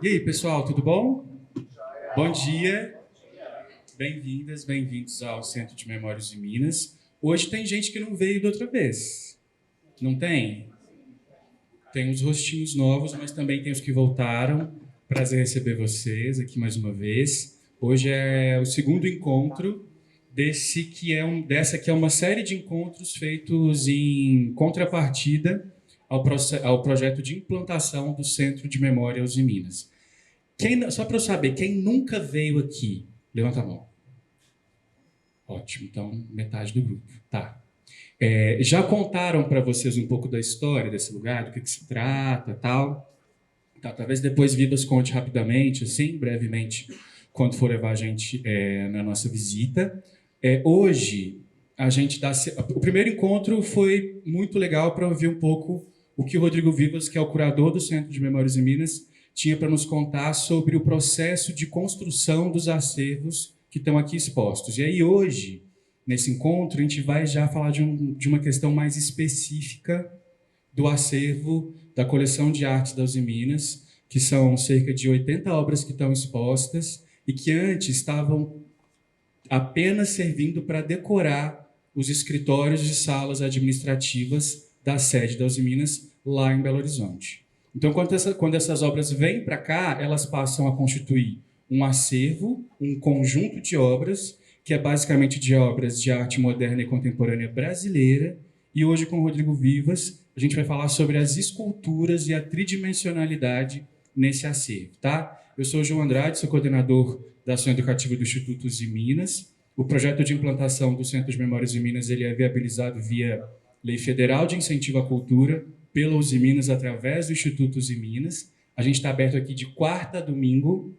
E aí, pessoal, tudo bom? Bom dia, bem-vindas, bem-vindos ao Centro de Memórias de Minas. Hoje tem gente que não veio da outra vez, não tem? Tem uns rostinhos novos, mas também tem os que voltaram. Prazer receber vocês aqui mais uma vez. Hoje é o segundo encontro dessa que é uma série de encontros feitos em contrapartida ao projeto de implantação do Centro de Memórias de Minas. Só para eu saber, quem nunca veio aqui? Levanta a mão. Ótimo, então metade do grupo. Tá. Já contaram para vocês um pouco da história desse lugar, do que se trata, tal? Tá, talvez depois Vivas conte rapidamente, assim, brevemente, quando for levar a gente na nossa visita. Hoje, o primeiro encontro foi muito legal para ouvir um pouco o que o Rodrigo Vivas, que é o curador do Centro de Memórias em Minas, tinha para nos contar sobre o processo de construção dos acervos que estão aqui expostos. E aí, hoje, nesse encontro, a gente vai já falar de uma questão mais específica do acervo da coleção de artes da Uzi Minas, que são cerca de 80 obras que estão expostas e que antes estavam apenas servindo para decorar os escritórios e salas administrativas da sede da Uzi Minas, lá em Belo Horizonte. Então, quando essas obras vêm para cá, elas passam a constituir um acervo, um conjunto de obras, que é basicamente de obras de arte moderna e contemporânea brasileira. E hoje, com o Rodrigo Vivas, a gente vai falar sobre as esculturas e a tridimensionalidade nesse acervo, tá? Eu sou o João Andrade, sou coordenador da ação educativa do Instituto Uzi Minas. O projeto de implantação do Centro de Memórias de Minas ele é viabilizado via Lei Federal de Incentivo à Cultura, pela Uzi Minas, através do Instituto Uzi Minas. A gente está aberto aqui de quarta a domingo,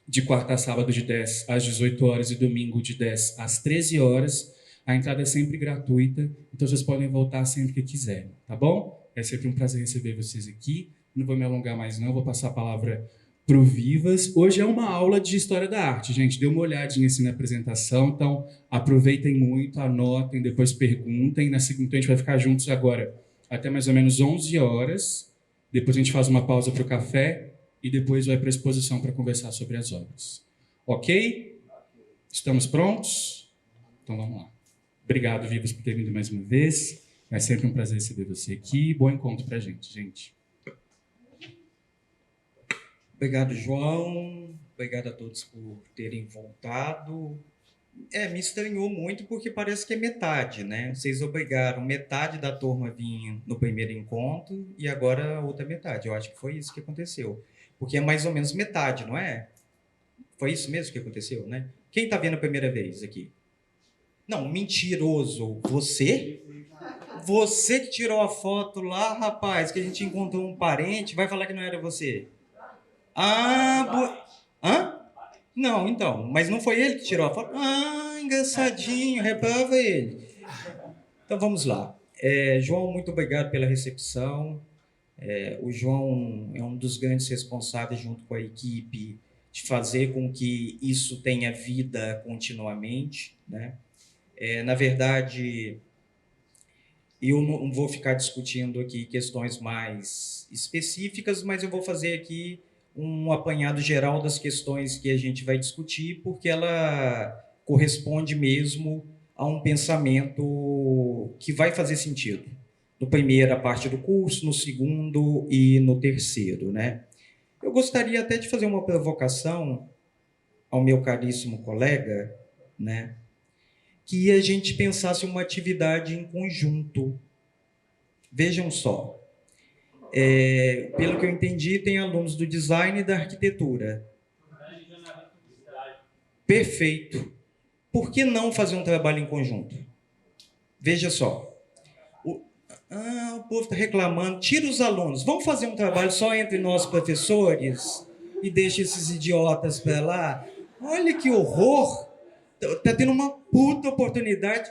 de quarta a sábado de 10 às 18 horas e domingo de 10 às 13 horas. A entrada é sempre gratuita, então vocês podem voltar sempre que quiserem, tá bom? É sempre um prazer receber vocês aqui. Não vou me alongar mais não, vou passar a palavra para o Vivas. Hoje é uma aula de História da Arte, gente. Dê uma olhadinha assim na apresentação, então aproveitem muito, anotem, depois perguntem. Na segunda, a gente vai ficar juntos agora até mais ou menos 11 horas. Depois a gente faz uma pausa para o café e depois vai para a exposição para conversar sobre as obras. Ok? Estamos prontos? Então vamos lá. Obrigado, Vivas, por ter vindo mais uma vez. É sempre um prazer receber você aqui. Bom encontro para a gente. Obrigado, João. Obrigado a todos por terem voltado. Me estranhou muito porque parece que é metade, né? Vocês obrigaram metade da turma a vir no primeiro encontro e agora a outra metade. Eu acho que foi isso que aconteceu. Porque é mais ou menos metade, não é? Foi isso mesmo que aconteceu, né? Quem está vendo a primeira vez aqui? Não, mentiroso. Você? Você que tirou a foto lá, rapaz, que a gente encontrou um parente, vai falar que não era você? Hã? Não, então. Mas não foi ele que tirou a foto? Ah, engraçadinho, reprova ele. Então vamos lá. João, muito obrigado pela recepção. O João é um dos grandes responsáveis, junto com a equipe, de fazer com que isso tenha vida continuamente, né? Na verdade, eu não vou ficar discutindo aqui questões mais específicas, mas eu vou fazer aqui um apanhado geral das questões que a gente vai discutir, porque ela corresponde mesmo a um pensamento que vai fazer sentido no primeira parte do curso, no segundo e no terceiro, né? Eu gostaria até de fazer uma provocação ao meu caríssimo colega, né? Que a gente pensasse uma atividade em conjunto. Vejam só, pelo que eu entendi, tem alunos do design e da arquitetura. Perfeito. Por que não fazer um trabalho em conjunto? Veja só. O povo está reclamando. Tira os alunos. Vamos fazer um trabalho só entre nós professores e deixa esses idiotas para lá? Olha que horror. Está tendo uma puta oportunidade.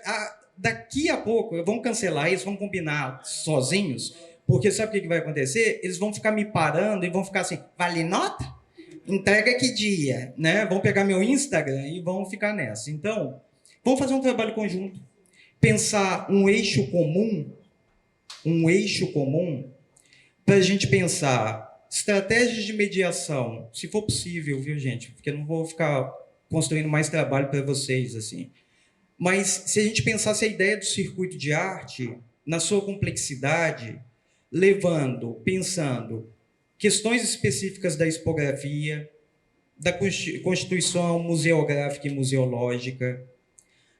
Daqui a pouco, vamos cancelar isso, vamos combinar sozinhos, porque sabe o que vai acontecer? Eles vão ficar me parando e vão ficar assim, vale nota? Entrega que dia? Né? Vão pegar meu Instagram e vão ficar nessa. Então, vamos fazer um trabalho conjunto. Pensar um eixo comum para a gente pensar Estratégias de mediação, se for possível, viu, gente? Porque eu não vou ficar construindo mais trabalho para vocês, assim. Mas se a gente pensasse a ideia do circuito de arte, na sua complexidade, pensando questões específicas da expografia, da constituição museográfica e museológica,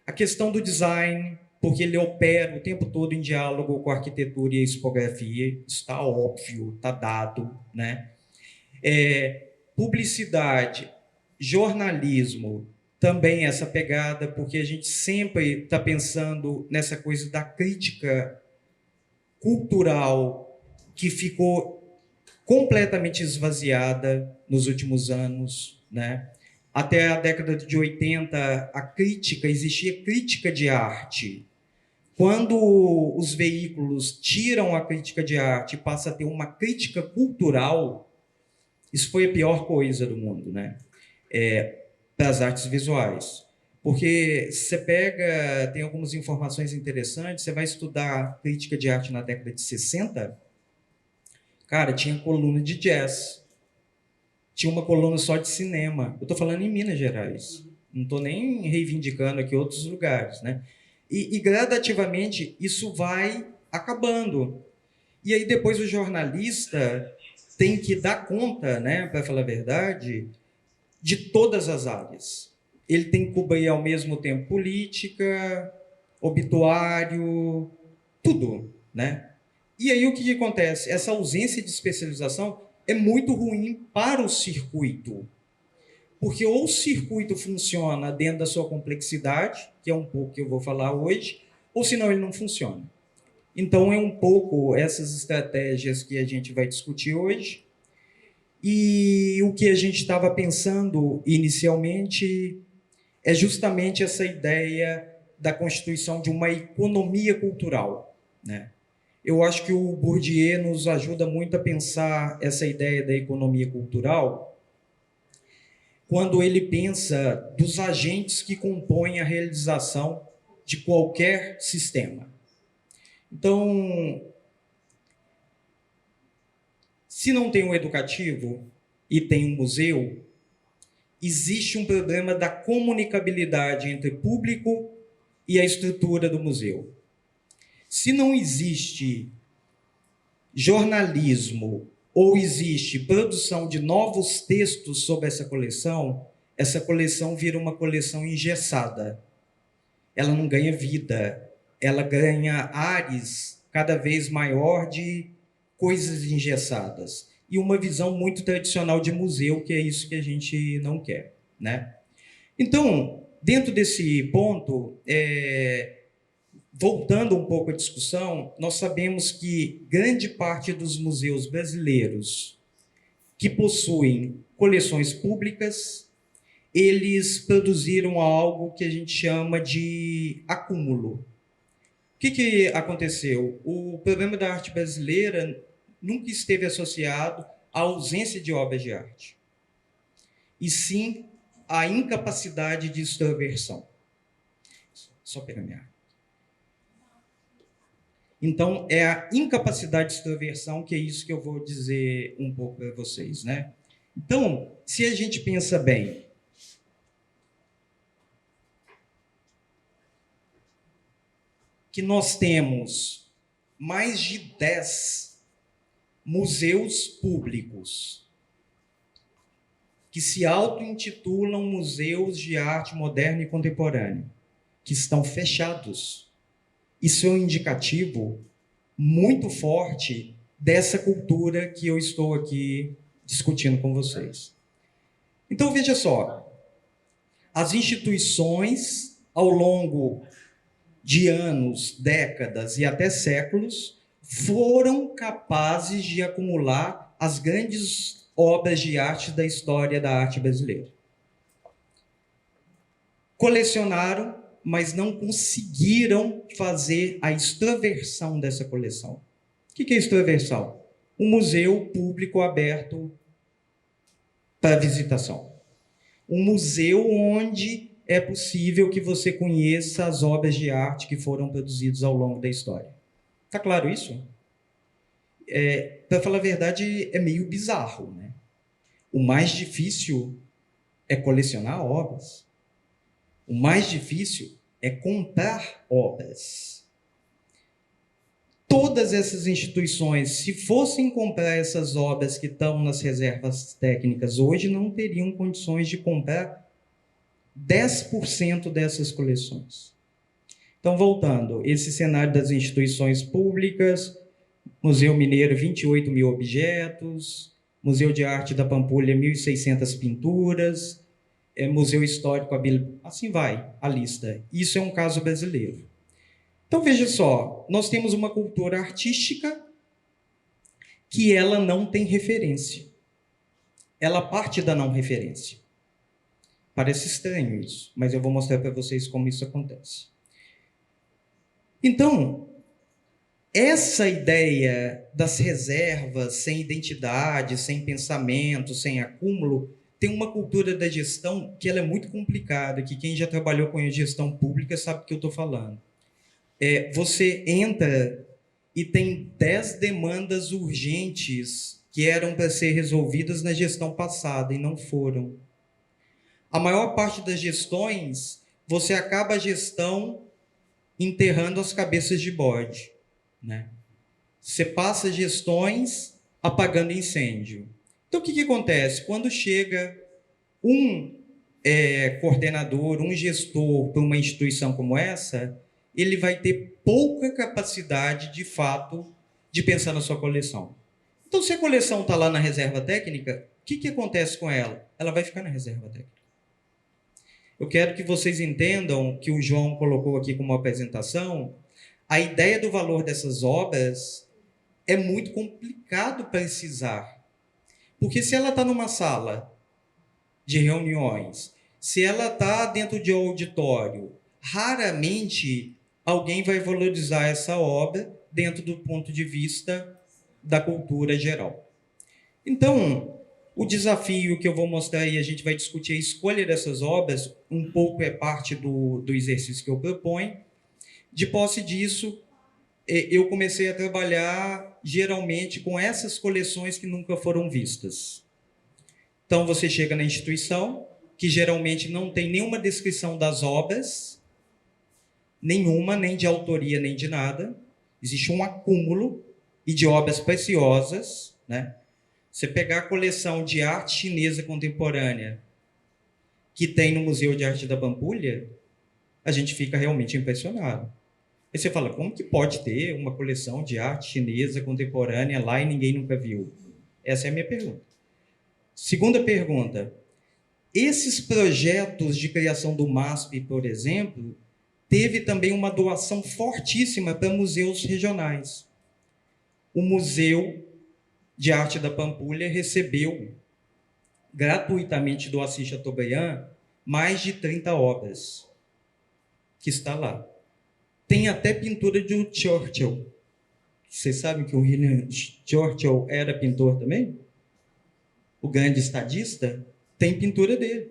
a questão do design, porque ele opera o tempo todo em diálogo com a arquitetura e a expografia, está óbvio, está dado, né? Publicidade, jornalismo, também essa pegada, porque a gente sempre está pensando nessa coisa da crítica cultural que ficou completamente esvaziada nos últimos anos, né? Até a década de 80, existia crítica de arte. Quando os veículos tiram a crítica de arte e passa a ter uma crítica cultural, isso foi a pior coisa do mundo, né? Para as artes visuais. Porque você pega, tem algumas informações interessantes, você vai estudar crítica de arte na década de 60, cara, tinha coluna de jazz, tinha uma coluna só de cinema. Eu estou falando em Minas Gerais, não estou nem reivindicando aqui outros lugares, né? E gradativamente isso vai acabando. E aí depois o jornalista tem que dar conta, né, para falar a verdade, de todas as áreas. Ele tem que cobrir ao mesmo tempo política, obituário, tudo, né? E aí o que acontece? Essa ausência de especialização é muito ruim para o circuito, porque ou o circuito funciona dentro da sua complexidade, que é um pouco que eu vou falar hoje, ou senão ele não funciona. Então é um pouco essas estratégias que a gente vai discutir hoje. E o que a gente estava pensando inicialmente é justamente essa ideia da constituição de uma economia cultural, né? Eu acho que o Bourdieu nos ajuda muito a pensar essa ideia da economia cultural quando ele pensa dos agentes que compõem a realização de qualquer sistema. Então, se não tem um educativo e tem um museu, existe um problema da comunicabilidade entre público e a estrutura do museu. Se não existe jornalismo ou existe produção de novos textos sobre essa coleção vira uma coleção engessada. Ela não ganha vida, ela ganha ares cada vez maior de coisas engessadas. E uma visão muito tradicional de museu, que é isso que a gente não quer, né? Então, dentro desse ponto, voltando um pouco à discussão, nós sabemos que grande parte dos museus brasileiros que possuem coleções públicas, eles produziram algo que a gente chama de acúmulo. O que aconteceu? O problema da arte brasileira nunca esteve associado à ausência de obras de arte, e sim à incapacidade de extroversão. Só pegar minha água. Então, é a incapacidade de extroversão que é isso que eu vou dizer um pouco para vocês, né? Então, se a gente pensa bem, que nós temos mais de 10 museus públicos que se auto-intitulam museus de arte moderna e contemporânea, que estão fechados. Isso é um indicativo muito forte dessa cultura que eu estou aqui discutindo com vocês. Então, veja só, as instituições, ao longo de anos, décadas e até séculos, foram capazes de acumular as grandes obras de arte da história da arte brasileira. Colecionaram, mas não conseguiram fazer a extroversão dessa coleção. O que é extroversão? Um museu público aberto para visitação. Um museu onde é possível que você conheça as obras de arte que foram produzidas ao longo da história. Está claro isso? Para falar a verdade, é meio bizarro, né? O mais difícil é colecionar obras. O mais difícil é comprar obras. Todas essas instituições, se fossem comprar essas obras que estão nas reservas técnicas hoje, não teriam condições de comprar 10% dessas coleções. Então, voltando, esse cenário das instituições públicas, Museu Mineiro, 28 mil objetos, Museu de Arte da Pampulha, 1.600 pinturas, Museu Histórico, assim vai a lista. Isso é um caso brasileiro. Então, veja só, nós temos uma cultura artística que ela não tem referência. Ela parte da não referência. Parece estranho isso, mas eu vou mostrar para vocês como isso acontece. Então, essa ideia das reservas sem identidade, sem pensamento, sem acúmulo, tem uma cultura da gestão que ela é muito complicada, que quem já trabalhou com gestão pública sabe do que eu estou falando. Você entra e tem 10 demandas urgentes que eram para ser resolvidas na gestão passada e não foram. A maior parte das gestões, você acaba a gestão enterrando as cabeças de bode, né? Você passa gestões apagando incêndio. Então, o que acontece? Quando chega um coordenador, um gestor para uma instituição como essa, ele vai ter pouca capacidade, de fato, de pensar na sua coleção. Então, se a coleção está lá na reserva técnica, o que acontece com ela? Ela vai ficar na reserva técnica. Eu quero que vocês entendam que o João colocou aqui como apresentação, a ideia do valor dessas obras é muito complicado precisar. Porque se ela está numa sala de reuniões, se ela está dentro de um auditório, raramente alguém vai valorizar essa obra dentro do ponto de vista da cultura geral. Então, o desafio que eu vou mostrar e a gente vai discutir a escolha dessas obras, um pouco é parte do exercício que eu proponho. De posse disso, eu comecei a trabalhar geralmente com essas coleções que nunca foram vistas. Então, você chega na instituição, que geralmente não tem nenhuma descrição das obras, nenhuma, nem de autoria, nem de nada. Existe um acúmulo e de obras preciosas, né? Você pegar a coleção de arte chinesa contemporânea que tem no Museu de Arte da Pampulha, a gente fica realmente impressionado. Aí você fala, como que pode ter uma coleção de arte chinesa contemporânea lá e ninguém nunca viu? Essa é a minha pergunta. Segunda pergunta, esses projetos de criação do MASP, por exemplo, teve também uma doação fortíssima para museus regionais. O Museu de Arte da Pampulha recebeu gratuitamente do Assis Chateaubriand mais de 30 obras que está lá. Tem até pintura do Churchill. Vocês sabem que o William Churchill era pintor também? O grande estadista, tem pintura dele.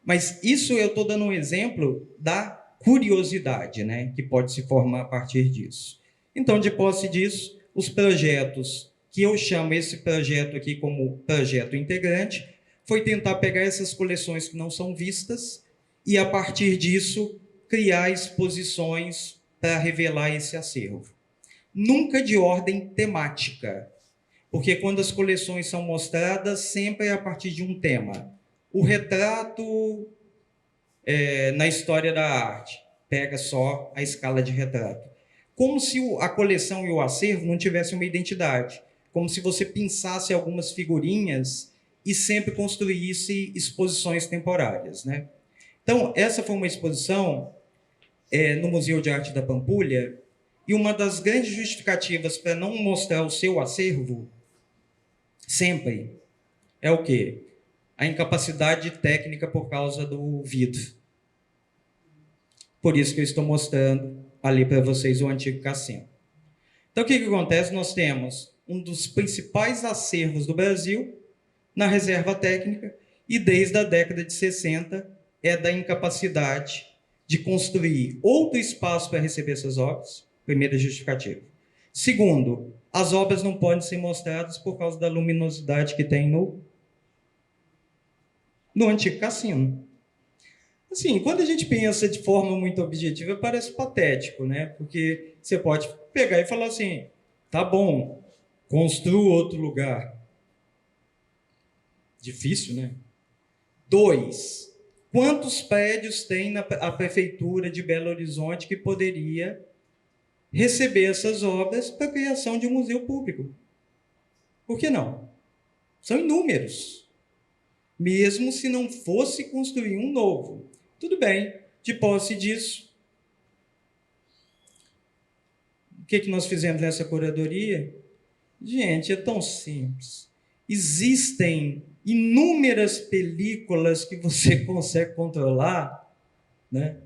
Mas isso eu estou dando um exemplo da curiosidade, né, que pode se formar a partir disso. Então, de posse disso, os projetos que eu chamo esse projeto aqui como projeto integrante, foi tentar pegar essas coleções que não são vistas e, a partir disso, criar exposições para revelar esse acervo. Nunca de ordem temática, porque quando as coleções são mostradas, sempre é a partir de um tema. O retrato na história da arte, pega só a escala de retrato. Como se a coleção e o acervo não tivessem uma identidade. Como se você pensasse algumas figurinhas e sempre construísse exposições temporárias, né? Então, essa foi uma exposição no Museu de Arte da Pampulha, e uma das grandes justificativas para não mostrar o seu acervo, sempre, é o quê? A incapacidade técnica por causa do vidro. Por isso que eu estou mostrando ali para vocês o antigo cassino. Então, o que acontece? Nós temos um dos principais acervos do Brasil na reserva técnica, e desde a década de 60 é da incapacidade de construir outro espaço para receber essas obras, primeira justificativa. Segundo, As obras não podem ser mostradas por causa da luminosidade que tem no antigo cassino. Assim, quando a gente pensa de forma muito objetiva, parece patético, né? Porque você pode pegar e falar assim, tá bom, construa outro lugar. Difícil, né? 2. Quantos prédios tem a Prefeitura de Belo Horizonte que poderia receber essas obras para a criação de um museu público? Por que não? São inúmeros. Mesmo se não fosse construir um novo. Tudo bem, de posse disso. O que nós fizemos nessa curadoria? Gente, é tão simples. Existem inúmeras películas que você consegue controlar, né?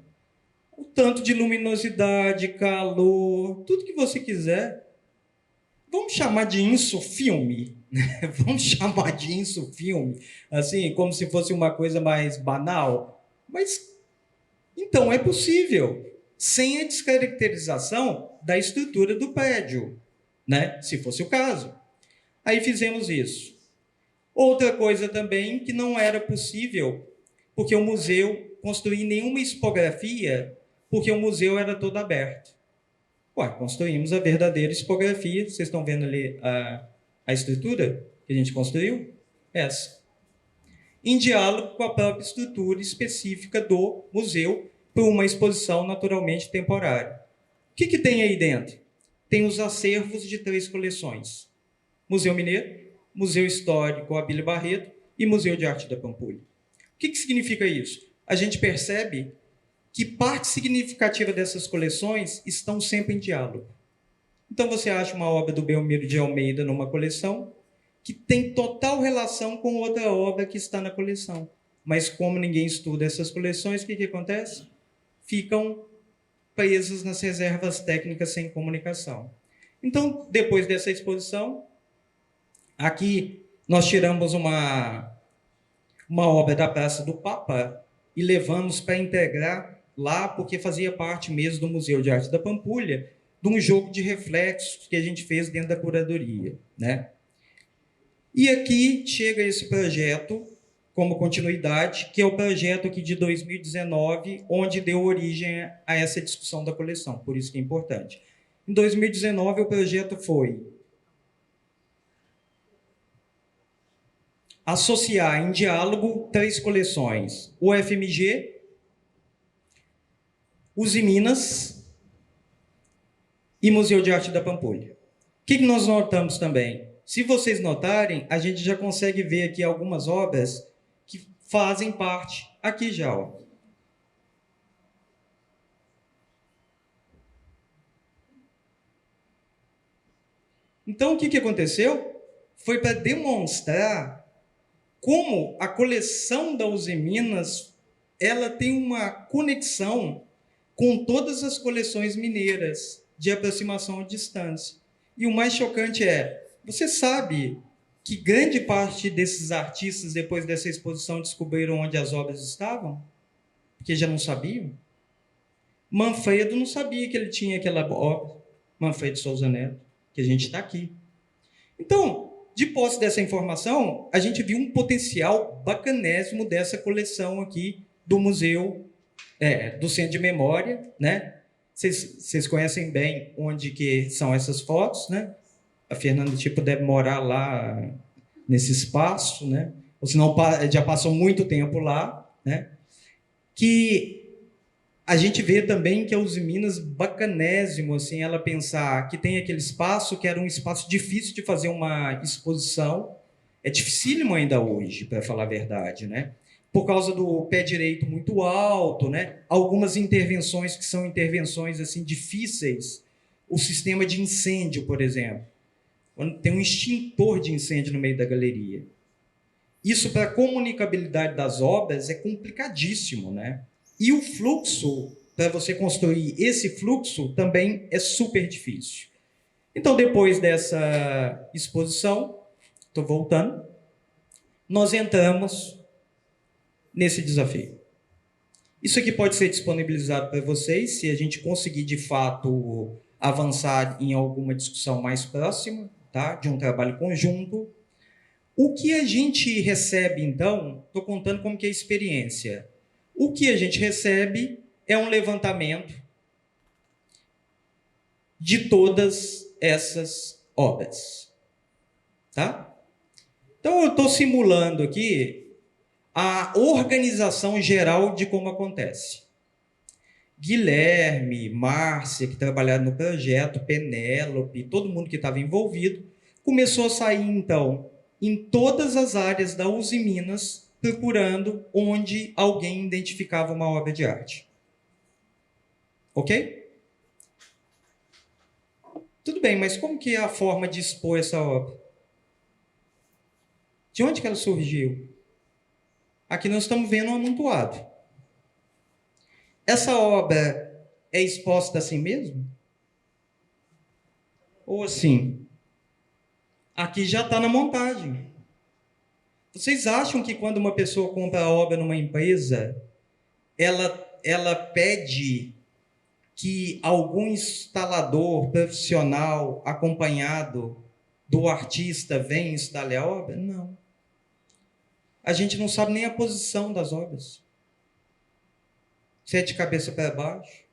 O tanto de luminosidade, calor, tudo que você quiser. Vamos chamar de insufilme, né? Vamos chamar de insufilme, assim, como se fosse uma coisa mais banal. Mas, então, é possível, sem a descaracterização da estrutura do prédio, né? Se fosse o caso. Aí fizemos isso. Outra coisa também que não era possível, porque o museu construiu nenhuma expografia, porque o museu era todo aberto. Construímos a verdadeira expografia. Vocês estão vendo ali a estrutura que a gente construiu? Essa. Em diálogo com a própria estrutura específica do museu, para uma exposição naturalmente temporária. O que tem aí dentro? Tem os acervos de 3 coleções. Museu Mineiro, Museu Histórico Abílio Barreto e Museu de Arte da Pampulha. O que significa isso? A gente percebe que parte significativa dessas coleções estão sempre em diálogo. Então, você acha uma obra do Belmiro de Almeida numa coleção que tem total relação com outra obra que está na coleção. Mas, como ninguém estuda essas coleções, o que acontece? Ficam presas nas reservas técnicas sem comunicação. Então, depois dessa exposição, aqui nós tiramos uma obra da Praça do Papa e levamos para integrar lá, porque fazia parte mesmo do Museu de Arte da Pampulha, de um jogo de reflexos que a gente fez dentro da curadoria, né? E aqui chega esse projeto como continuidade, que é o projeto aqui de 2019, onde deu origem a essa discussão da coleção, por isso que é importante. Em 2019, o projeto foi associar em diálogo 3 coleções: o FMG, Usiminas e Museu de Arte da Pampulha. O que nós notamos também? Se vocês notarem, a gente já consegue ver aqui algumas obras que fazem parte aqui já. Ó. Então, o que aconteceu? Foi para demonstrar como a coleção da Usiminas ela tem uma conexão com todas as coleções mineiras de aproximação à distância. E o mais chocante é, você sabe que grande parte desses artistas, depois dessa exposição, descobriram onde as obras estavam? Porque já não sabiam? Manfredo não sabia que ele tinha aquela obra. Manfredo Souza Neto, que a gente está aqui. Então, de posse dessa informação, a gente viu um potencial bacanésimo dessa coleção aqui do Museu do Centro de Memória, né? Vocês conhecem bem onde que são essas fotos, né? A Fernanda deve morar lá nesse espaço, né? Ou senão já passou muito tempo lá, né? Que a gente vê também que a Usiminas bacanésimo, assim, ela pensar que tem aquele espaço que era um espaço difícil de fazer uma exposição, é dificílimo ainda hoje, para falar a verdade, né? Por causa do pé direito muito alto, né? Algumas intervenções que são intervenções assim difíceis, o sistema de incêndio, por exemplo, tem um extintor de incêndio no meio da galeria. Isso para a comunicabilidade das obras é complicadíssimo, né? E o fluxo, para você construir esse fluxo, também é super difícil. Então, depois dessa exposição, estou voltando, nós entramos nesse desafio. Isso aqui pode ser disponibilizado para vocês, se a gente conseguir, de fato, avançar em alguma discussão mais próxima, tá? De um trabalho conjunto. O que a gente recebe, então, estou contando como que é a experiência. O que a gente recebe é um levantamento de todas essas obras, tá? Então, eu estou simulando aqui a organização geral de como acontece. Guilherme, Márcia, que trabalharam no projeto, Penélope, todo mundo que estava envolvido, começou a sair, então, em todas as áreas da Uzi Minas, procurando onde alguém identificava uma obra de arte. Ok? Tudo bem, mas como que é a forma de expor essa obra? De onde que ela surgiu? Aqui nós estamos vendo um amontoado. Essa obra é exposta assim mesmo? Ou assim? Aqui já está na montagem. Vocês acham que quando uma pessoa compra a obra numa empresa, ela pede que algum instalador profissional acompanhado do artista venha instalar a obra? Não. A gente não sabe nem a posição das obras. Se é de cabeça para baixo,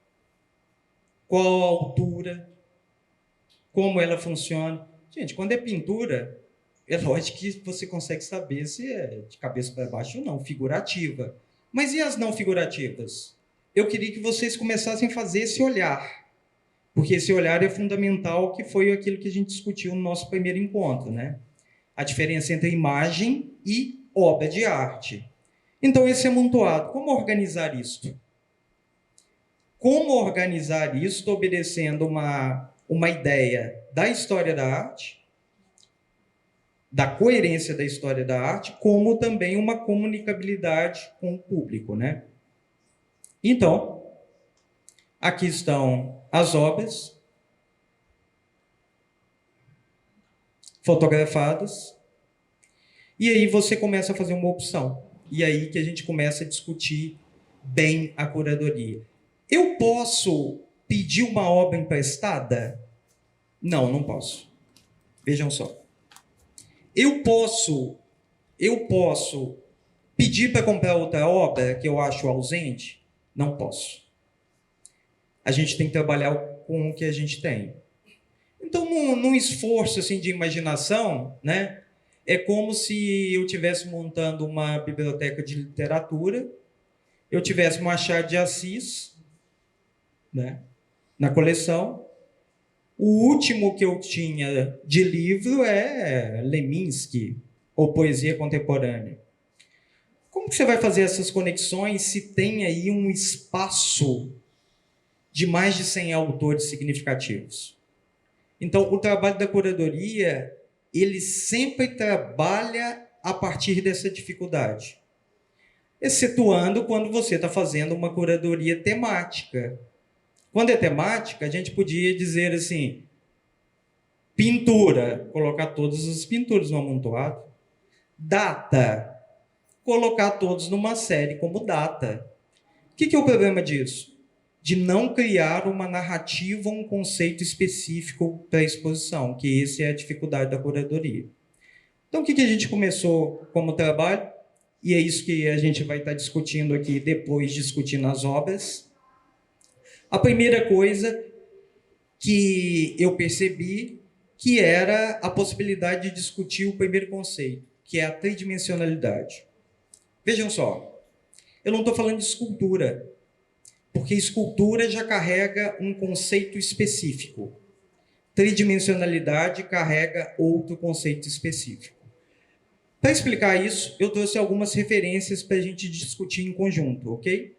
qual a altura, como ela funciona. Gente, quando é pintura, é lógico que você consegue saber se é de cabeça para baixo ou não, figurativa. Mas e as não figurativas? Eu queria que vocês começassem a fazer esse olhar, porque esse olhar é fundamental, que foi aquilo que a gente discutiu no nosso primeiro encontro, né? A diferença entre imagem e obra de arte. Então, esse amontoado, como organizar isto? Como organizar isto obedecendo uma ideia da história da arte, da coerência da história da arte, como também uma comunicabilidade com o público, né? Então, aqui estão as obras fotografadas, e aí você começa a fazer uma opção. E aí que a gente começa a discutir bem a curadoria. Eu posso pedir uma obra emprestada? Não, não posso. Vejam só. Eu posso pedir para comprar outra obra que eu acho ausente? Não posso. A gente tem que trabalhar com o que a gente tem. Então, num esforço assim, de imaginação, né, é como se eu estivesse montando uma biblioteca de literatura, eu tivesse Machado de Assis, né, na coleção. O último que eu tinha de livro é Leminski, ou Poesia Contemporânea. Como que você vai fazer essas conexões se tem aí um espaço de mais de 100 autores significativos? Então, o trabalho da curadoria, ele sempre trabalha a partir dessa dificuldade. Excetuando quando você está fazendo uma curadoria temática. Quando é temática, a gente podia dizer assim, pintura, colocar todas as pinturas no amontoado. Data, colocar todos numa série como data. O que é o problema disso? De não criar uma narrativa, um conceito específico para a exposição, que essa é a dificuldade da curadoria. Então, o que a gente começou como trabalho? E é isso que a gente vai estar discutindo aqui, depois discutindo as obras. A primeira coisa que eu percebi que era a possibilidade de discutir o primeiro conceito, que é a tridimensionalidade. Vejam só, eu não estou falando de escultura, porque escultura já carrega um conceito específico. Tridimensionalidade carrega outro conceito específico. Para explicar isso, eu trouxe algumas referências para a gente discutir em conjunto, ok?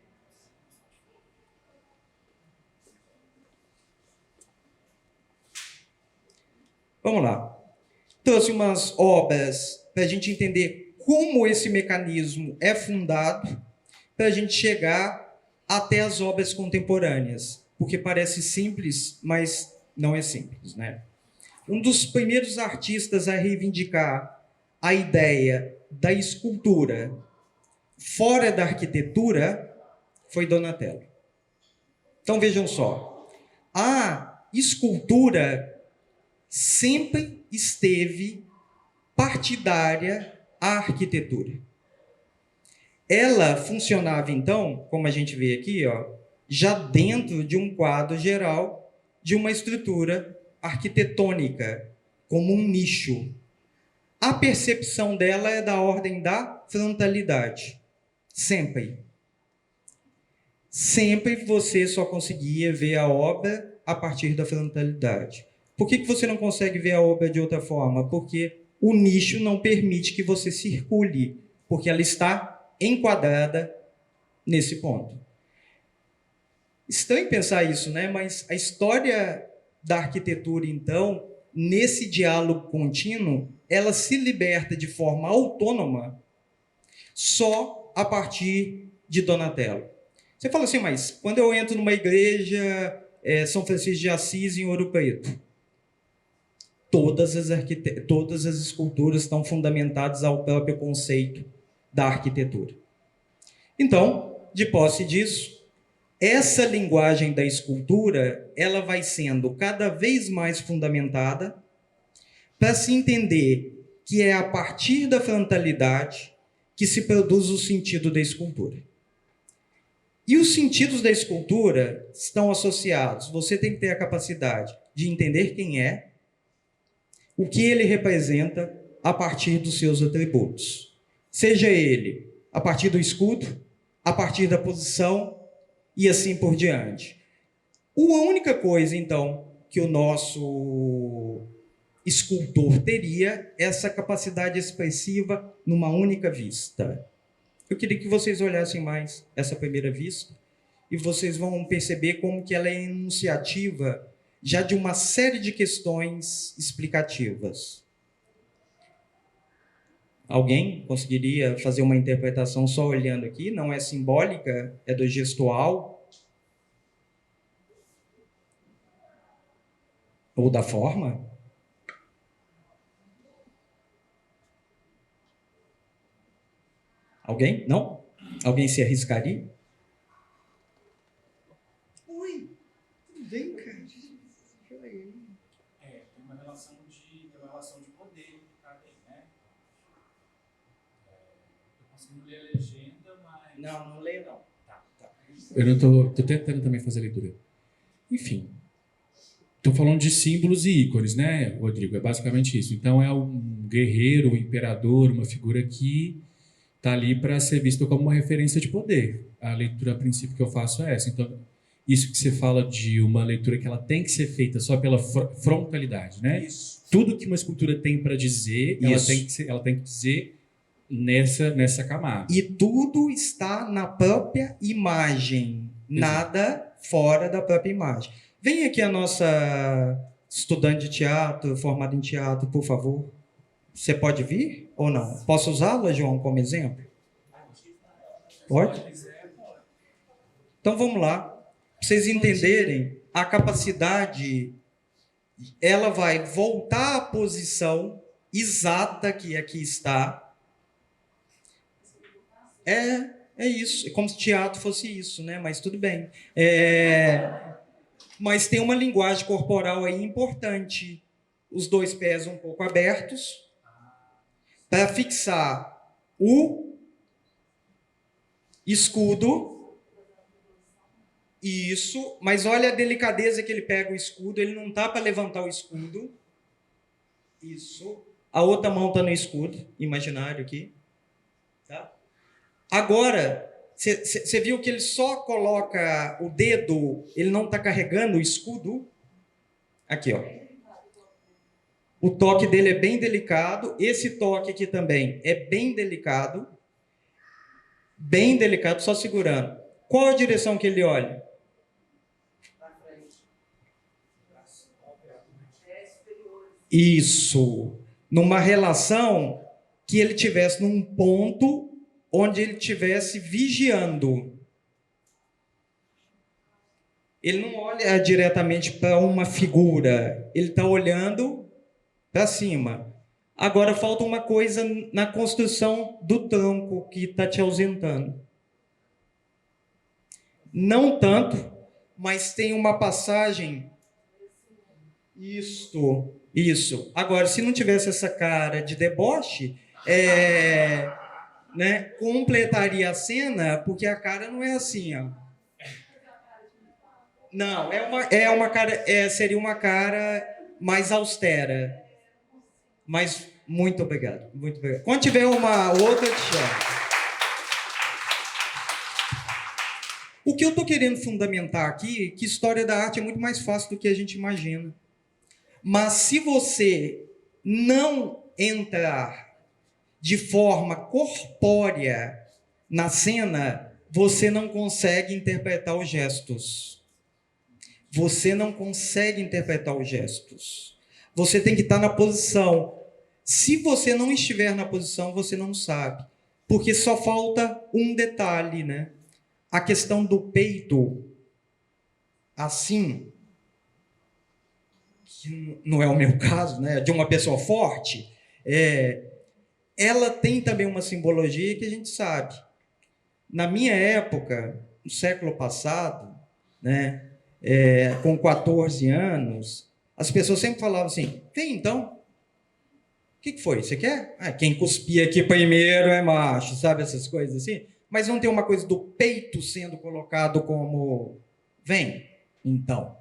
Vamos lá. Trouxe umas obras para a gente entender como esse mecanismo é fundado, para a gente chegar até as obras contemporâneas, porque parece simples, mas não é simples, né? Um dos primeiros artistas a reivindicar a ideia da escultura fora da arquitetura foi Donatello. Então vejam só, escultura sempre esteve partidária à arquitetura. Ela funcionava, então, como a gente vê aqui, ó, já dentro de um quadro geral de uma estrutura arquitetônica, como um nicho. A percepção dela é da ordem da frontalidade. Sempre. Sempre você só conseguia ver a obra a partir da frontalidade. Por que você não consegue ver a obra de outra forma? Porque o nicho não permite que você circule, porque ela está enquadrada nesse ponto. Estranho pensar isso, né? Mas a história da arquitetura, então, nesse diálogo contínuo, ela se liberta de forma autônoma só a partir de Donatello. Você fala assim, mas quando eu entro numa igreja, São Francisco de Assis, em Ouro Preto, todas as esculturas estão fundamentadas ao próprio conceito da arquitetura. Então, de posse disso, essa linguagem da escultura, ela vai sendo cada vez mais fundamentada para se entender que é a partir da frontalidade que se produz o sentido da escultura. E os sentidos da escultura estão associados. Você tem que ter a capacidade de entender quem é, o que ele representa a partir dos seus atributos. Seja ele a partir do escudo, a partir da posição e assim por diante. A única coisa, então, que o nosso escultor teria é essa capacidade expressiva numa única vista. Eu queria que vocês olhassem mais essa primeira vista e vocês vão perceber como que ela é enunciativa já de uma série de questões explicativas. Alguém conseguiria fazer uma interpretação só olhando aqui? Não é simbólica, é do gestual? Ou da forma? Alguém? Não? Alguém se arriscaria? Oi, tudo bem, cara? Tem uma relação de poder, tá bem, né? Eu consigo ler a legenda, mas... Não leio não. Tá. Eu não tô tentando também fazer a leitura. Enfim. Estou falando de símbolos e ícones, né, Rodrigo? É basicamente isso. Então, é um guerreiro, um imperador, uma figura que está ali para ser visto como uma referência de poder. A leitura, a princípio, que eu faço é essa. Então, isso que você fala de uma leitura que ela tem que ser feita só pela frontalidade, né? Isso. Tudo que uma escultura tem para dizer, ela tem que dizer nessa camada. E tudo está na própria imagem, nada fora da própria imagem. Vem aqui a nossa estudante de teatro, formada em teatro, por favor. Você pode vir ou não? Posso usá-la, João, como exemplo? Pode? Então vamos lá. Para vocês entenderem, a capacidade, ela vai voltar à posição exata que aqui está. É isso. É como se teatro fosse isso, né? Mas tudo bem. Mas tem uma linguagem corporal aí importante. Os dois pés um pouco abertos para fixar o escudo. Isso. Mas olha a delicadeza que ele pega o escudo. Ele não está para levantar o escudo. Isso. A outra mão está no escudo imaginário aqui. Tá? Agora, você viu que ele só coloca o dedo, ele não está carregando o escudo? Aqui, ó. O toque dele é bem delicado. Esse toque aqui também é bem delicado. Bem delicado, só segurando. Qual a direção que ele olha? Isso. Numa relação que ele tivesse num ponto onde ele estivesse vigiando. Ele não olha diretamente para uma figura, ele está olhando para cima. Agora falta uma coisa na construção do tronco que está te ausentando. Não tanto, mas tem uma passagem Isso. Agora, se não tivesse essa cara de deboche, né, completaria a cena, porque a cara não é assim, ó. Não, é uma cara, seria uma cara mais austera. Mas muito obrigado, muito obrigado. Quando tiver uma outra, eu te chamo. O que eu estou querendo fundamentar aqui é que história da arte é muito mais fácil do que a gente imagina. Mas se você não entrar de forma corpórea na cena, você não consegue interpretar os gestos. Você não consegue interpretar os gestos. Você tem que estar na posição. Se você não estiver na posição, você não sabe. Porque só falta um detalhe, né? A questão do peito, assim, que não é o meu caso, né? De uma pessoa forte, ela tem também uma simbologia que a gente sabe. Na minha época, no século passado, né? Com 14 anos, as pessoas sempre falavam assim: vem então. O que foi? Você quer? Quem cuspia aqui primeiro é macho, sabe essas coisas assim? Mas não tem uma coisa do peito sendo colocado como vem, então.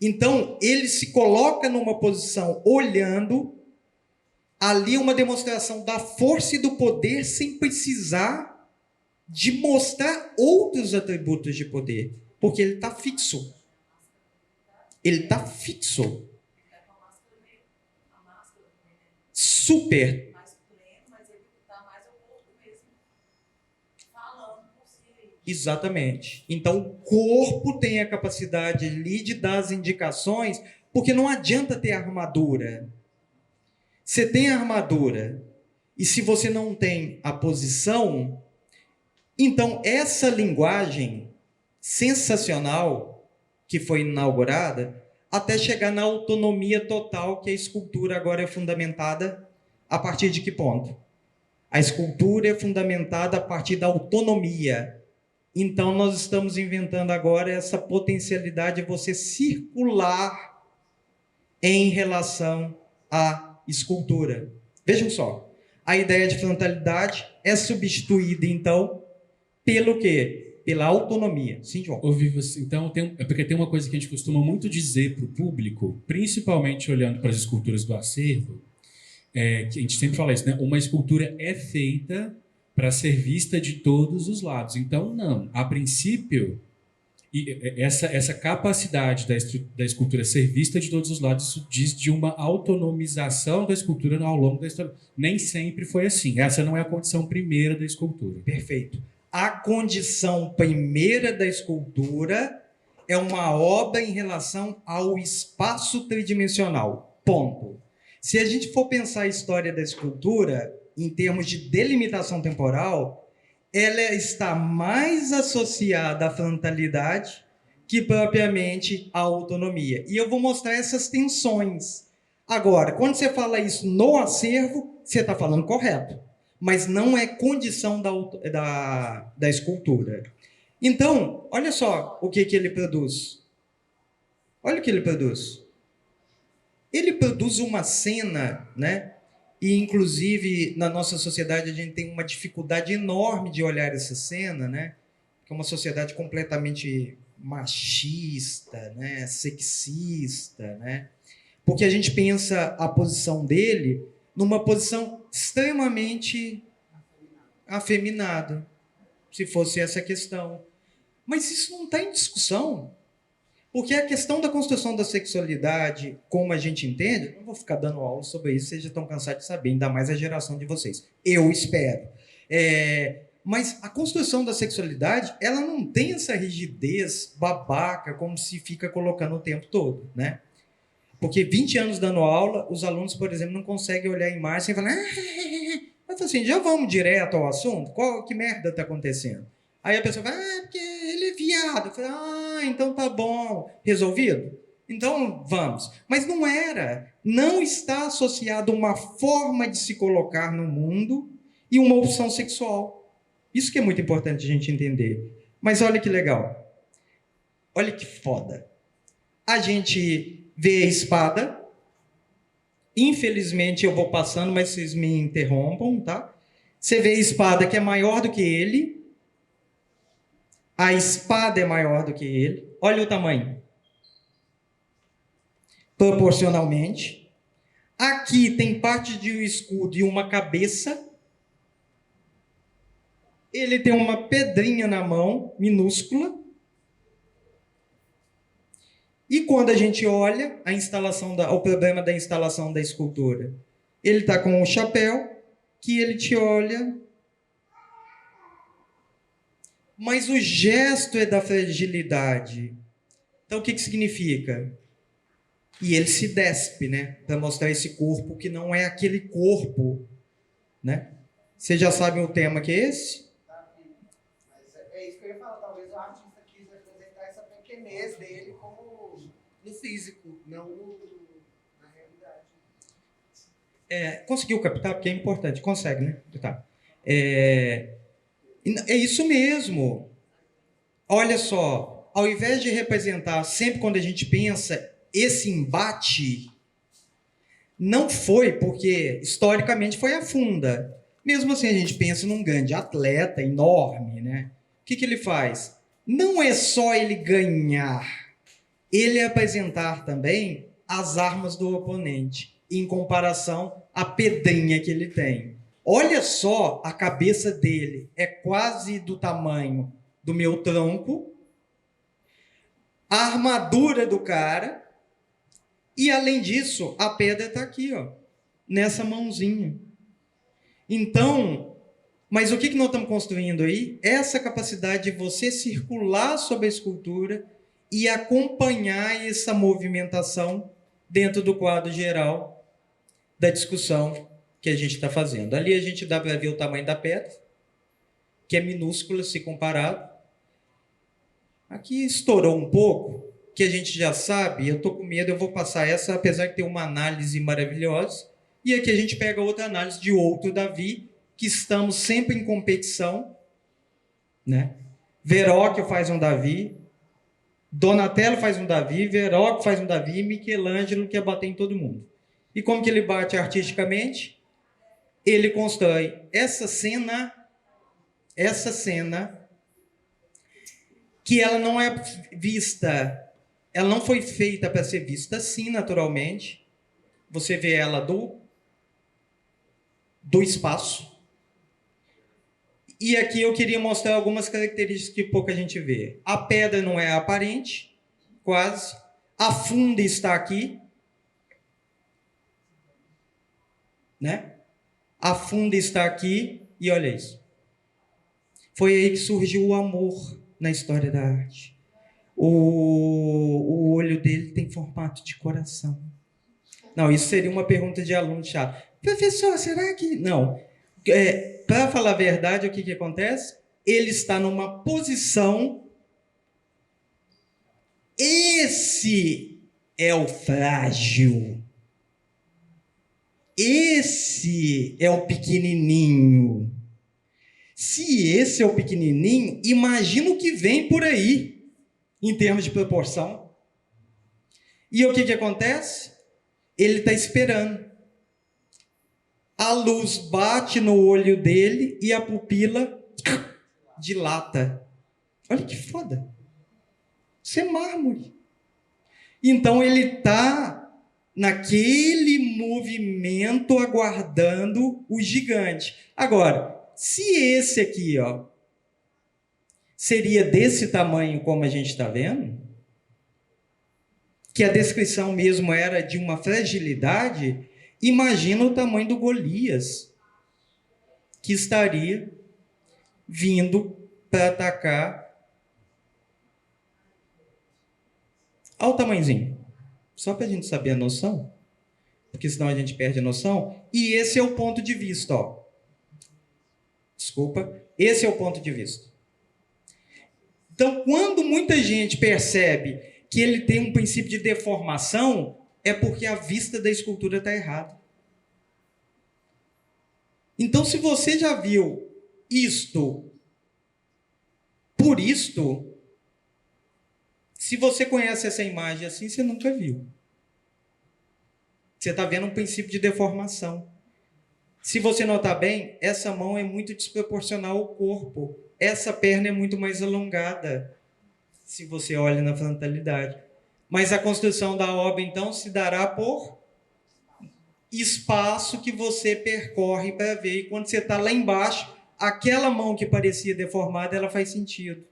Então, ele se coloca numa posição olhando ali uma demonstração da força e do poder sem precisar de mostrar outros atributos de poder, porque ele está fixo. Ele está fixo. Super. Exatamente. Então, o corpo tem a capacidade ali de dar as indicações, porque não adianta ter armadura. Você tem a armadura, e se você não tem a posição, então essa linguagem sensacional que foi inaugurada, até chegar na autonomia total, que a escultura agora é fundamentada a partir de que ponto? A escultura é fundamentada a partir da autonomia. Então, nós estamos inventando agora essa potencialidade de você circular em relação à escultura. Vejam só, a ideia de frontalidade é substituída, então, pelo quê? Pela autonomia. Sim, João? Então, porque tem uma coisa que a gente costuma muito dizer para o público, principalmente olhando para as esculturas do acervo, que a gente sempre fala isso, né? Uma escultura é feita para ser vista de todos os lados. Então, não. A princípio, essa capacidade da escultura ser vista de todos os lados, isso diz de uma autonomização da escultura ao longo da história. Nem sempre foi assim. Essa não é a condição primeira da escultura. Perfeito. A condição primeira da escultura é uma obra em relação ao espaço tridimensional. Ponto. Se a gente for pensar a história da escultura em termos de delimitação temporal, ela está mais associada à frontalidade que propriamente à autonomia. E eu vou mostrar essas tensões. Agora, quando você fala isso no acervo, você está falando correto, mas não é condição da escultura. Então, olha só o que ele produz. Olha o que ele produz. Ele produz uma cena, né? E, inclusive, na nossa sociedade, a gente tem uma dificuldade enorme de olhar essa cena, né? Que é uma sociedade completamente machista, né? Sexista, né? Porque a gente pensa a posição dele numa posição extremamente afeminada, se fosse essa a questão. Mas isso não está em discussão. Porque a questão da construção da sexualidade, como a gente entende, não vou ficar dando aula sobre isso, vocês já estão cansados de saber, ainda mais a geração de vocês. Eu espero. Mas a construção da sexualidade, ela não tem essa rigidez babaca, como se fica colocando o tempo todo, né? Porque 20 anos dando aula, os alunos, por exemplo, não conseguem olhar a imagem e falar: mas assim, já vamos direto ao assunto? Que merda está acontecendo? Aí a pessoa fala: porque ele é viado. Eu falo: então tá bom. Resolvido? Então vamos. Mas não era. Não está associado a uma forma de se colocar no mundo e uma opção sexual. Isso que é muito importante a gente entender. Mas olha que legal. Olha que foda. A gente vê a espada. Infelizmente eu vou passando, mas vocês me interrompam, tá? Você vê a espada que é maior do que ele. A espada é maior do que ele. Olha o tamanho. Proporcionalmente. Aqui tem parte de um escudo e uma cabeça. Ele tem uma pedrinha na mão, minúscula. E quando a gente olha o problema da instalação da escultura, ele está com um chapéu que ele te olha, mas o gesto é da fragilidade. Então o que significa? E ele se despe, né, para mostrar esse corpo que não é aquele corpo, né? Vocês já sabem o tema que é esse? Mas é isso que eu ia falar. Talvez o artista quis representar essa pequenez dele como no físico, não na realidade. Conseguiu captar? Porque é importante. Consegue, né? Tá. É isso mesmo. Olha só, ao invés de representar, sempre quando a gente pensa, esse embate, não foi porque, historicamente, foi a funda. Mesmo assim, a gente pensa num grande atleta, enorme, né? O que ele faz? Não é só ele ganhar, ele apresentar também as armas do oponente, em comparação à pedrinha que ele tem. Olha só, a cabeça dele é quase do tamanho do meu tronco, a armadura do cara, e além disso, a pedra está aqui, ó, nessa mãozinha. Então, mas o que nós estamos construindo aí? Essa capacidade de você circular sobre a escultura e acompanhar essa movimentação dentro do quadro geral da discussão que a gente está fazendo. Ali a gente dá para ver o tamanho da pedra, que é minúscula se comparado. Aqui estourou um pouco, que a gente já sabe, eu estou com medo, eu vou passar essa, apesar de ter uma análise maravilhosa. E aqui a gente pega outra análise de outro Davi, que estamos sempre em competição, né? Verrocchio faz um Davi, Donatello faz um Davi, Verrocchio faz um Davi, e Michelangelo quer bater em todo mundo. E como que ele bate artisticamente? Ele constrói essa cena que ela não é vista, ela não foi feita para ser vista assim naturalmente. Você vê ela do espaço. E aqui eu queria mostrar algumas características que pouca gente vê. A pedra não é aparente, quase. A funda está aqui, né? A funda está aqui e olha isso. Foi aí que surgiu o amor na história da arte. O olho dele tem formato de coração. Não, isso seria uma pergunta de aluno chato. Professor, será que... Não. Para falar a verdade, o que acontece? Ele está numa posição... Esse é o frágil. Esse é o pequenininho. Se esse é o pequenininho, imagina o que vem por aí, em termos de proporção. E o que acontece? Ele está esperando. A luz bate no olho dele e a pupila dilata. Olha que foda. Isso é mármore. Então ele está naquele movimento aguardando o gigante. Agora, se esse aqui, ó, seria desse tamanho como a gente está vendo, que a descrição mesmo era de uma fragilidade, imagina o tamanho do Golias, que estaria vindo para atacar. Olha o tamanhozinho. Só para a gente saber a noção, porque senão a gente perde a noção. E esse é o ponto de vista, ó. Desculpa, esse é o ponto de vista. Então, quando muita gente percebe que ele tem um princípio de deformação, é porque a vista da escultura está errada. Então, se você já viu isto por isto, se você conhece essa imagem assim, você nunca viu. Você está vendo um princípio de deformação. Se você notar bem, essa mão é muito desproporcional ao corpo. Essa perna é muito mais alongada, se você olha na frontalidade. Mas a construção da obra, então, se dará por espaço que você percorre para ver. E quando você está lá embaixo, aquela mão que parecia deformada, ela faz sentido.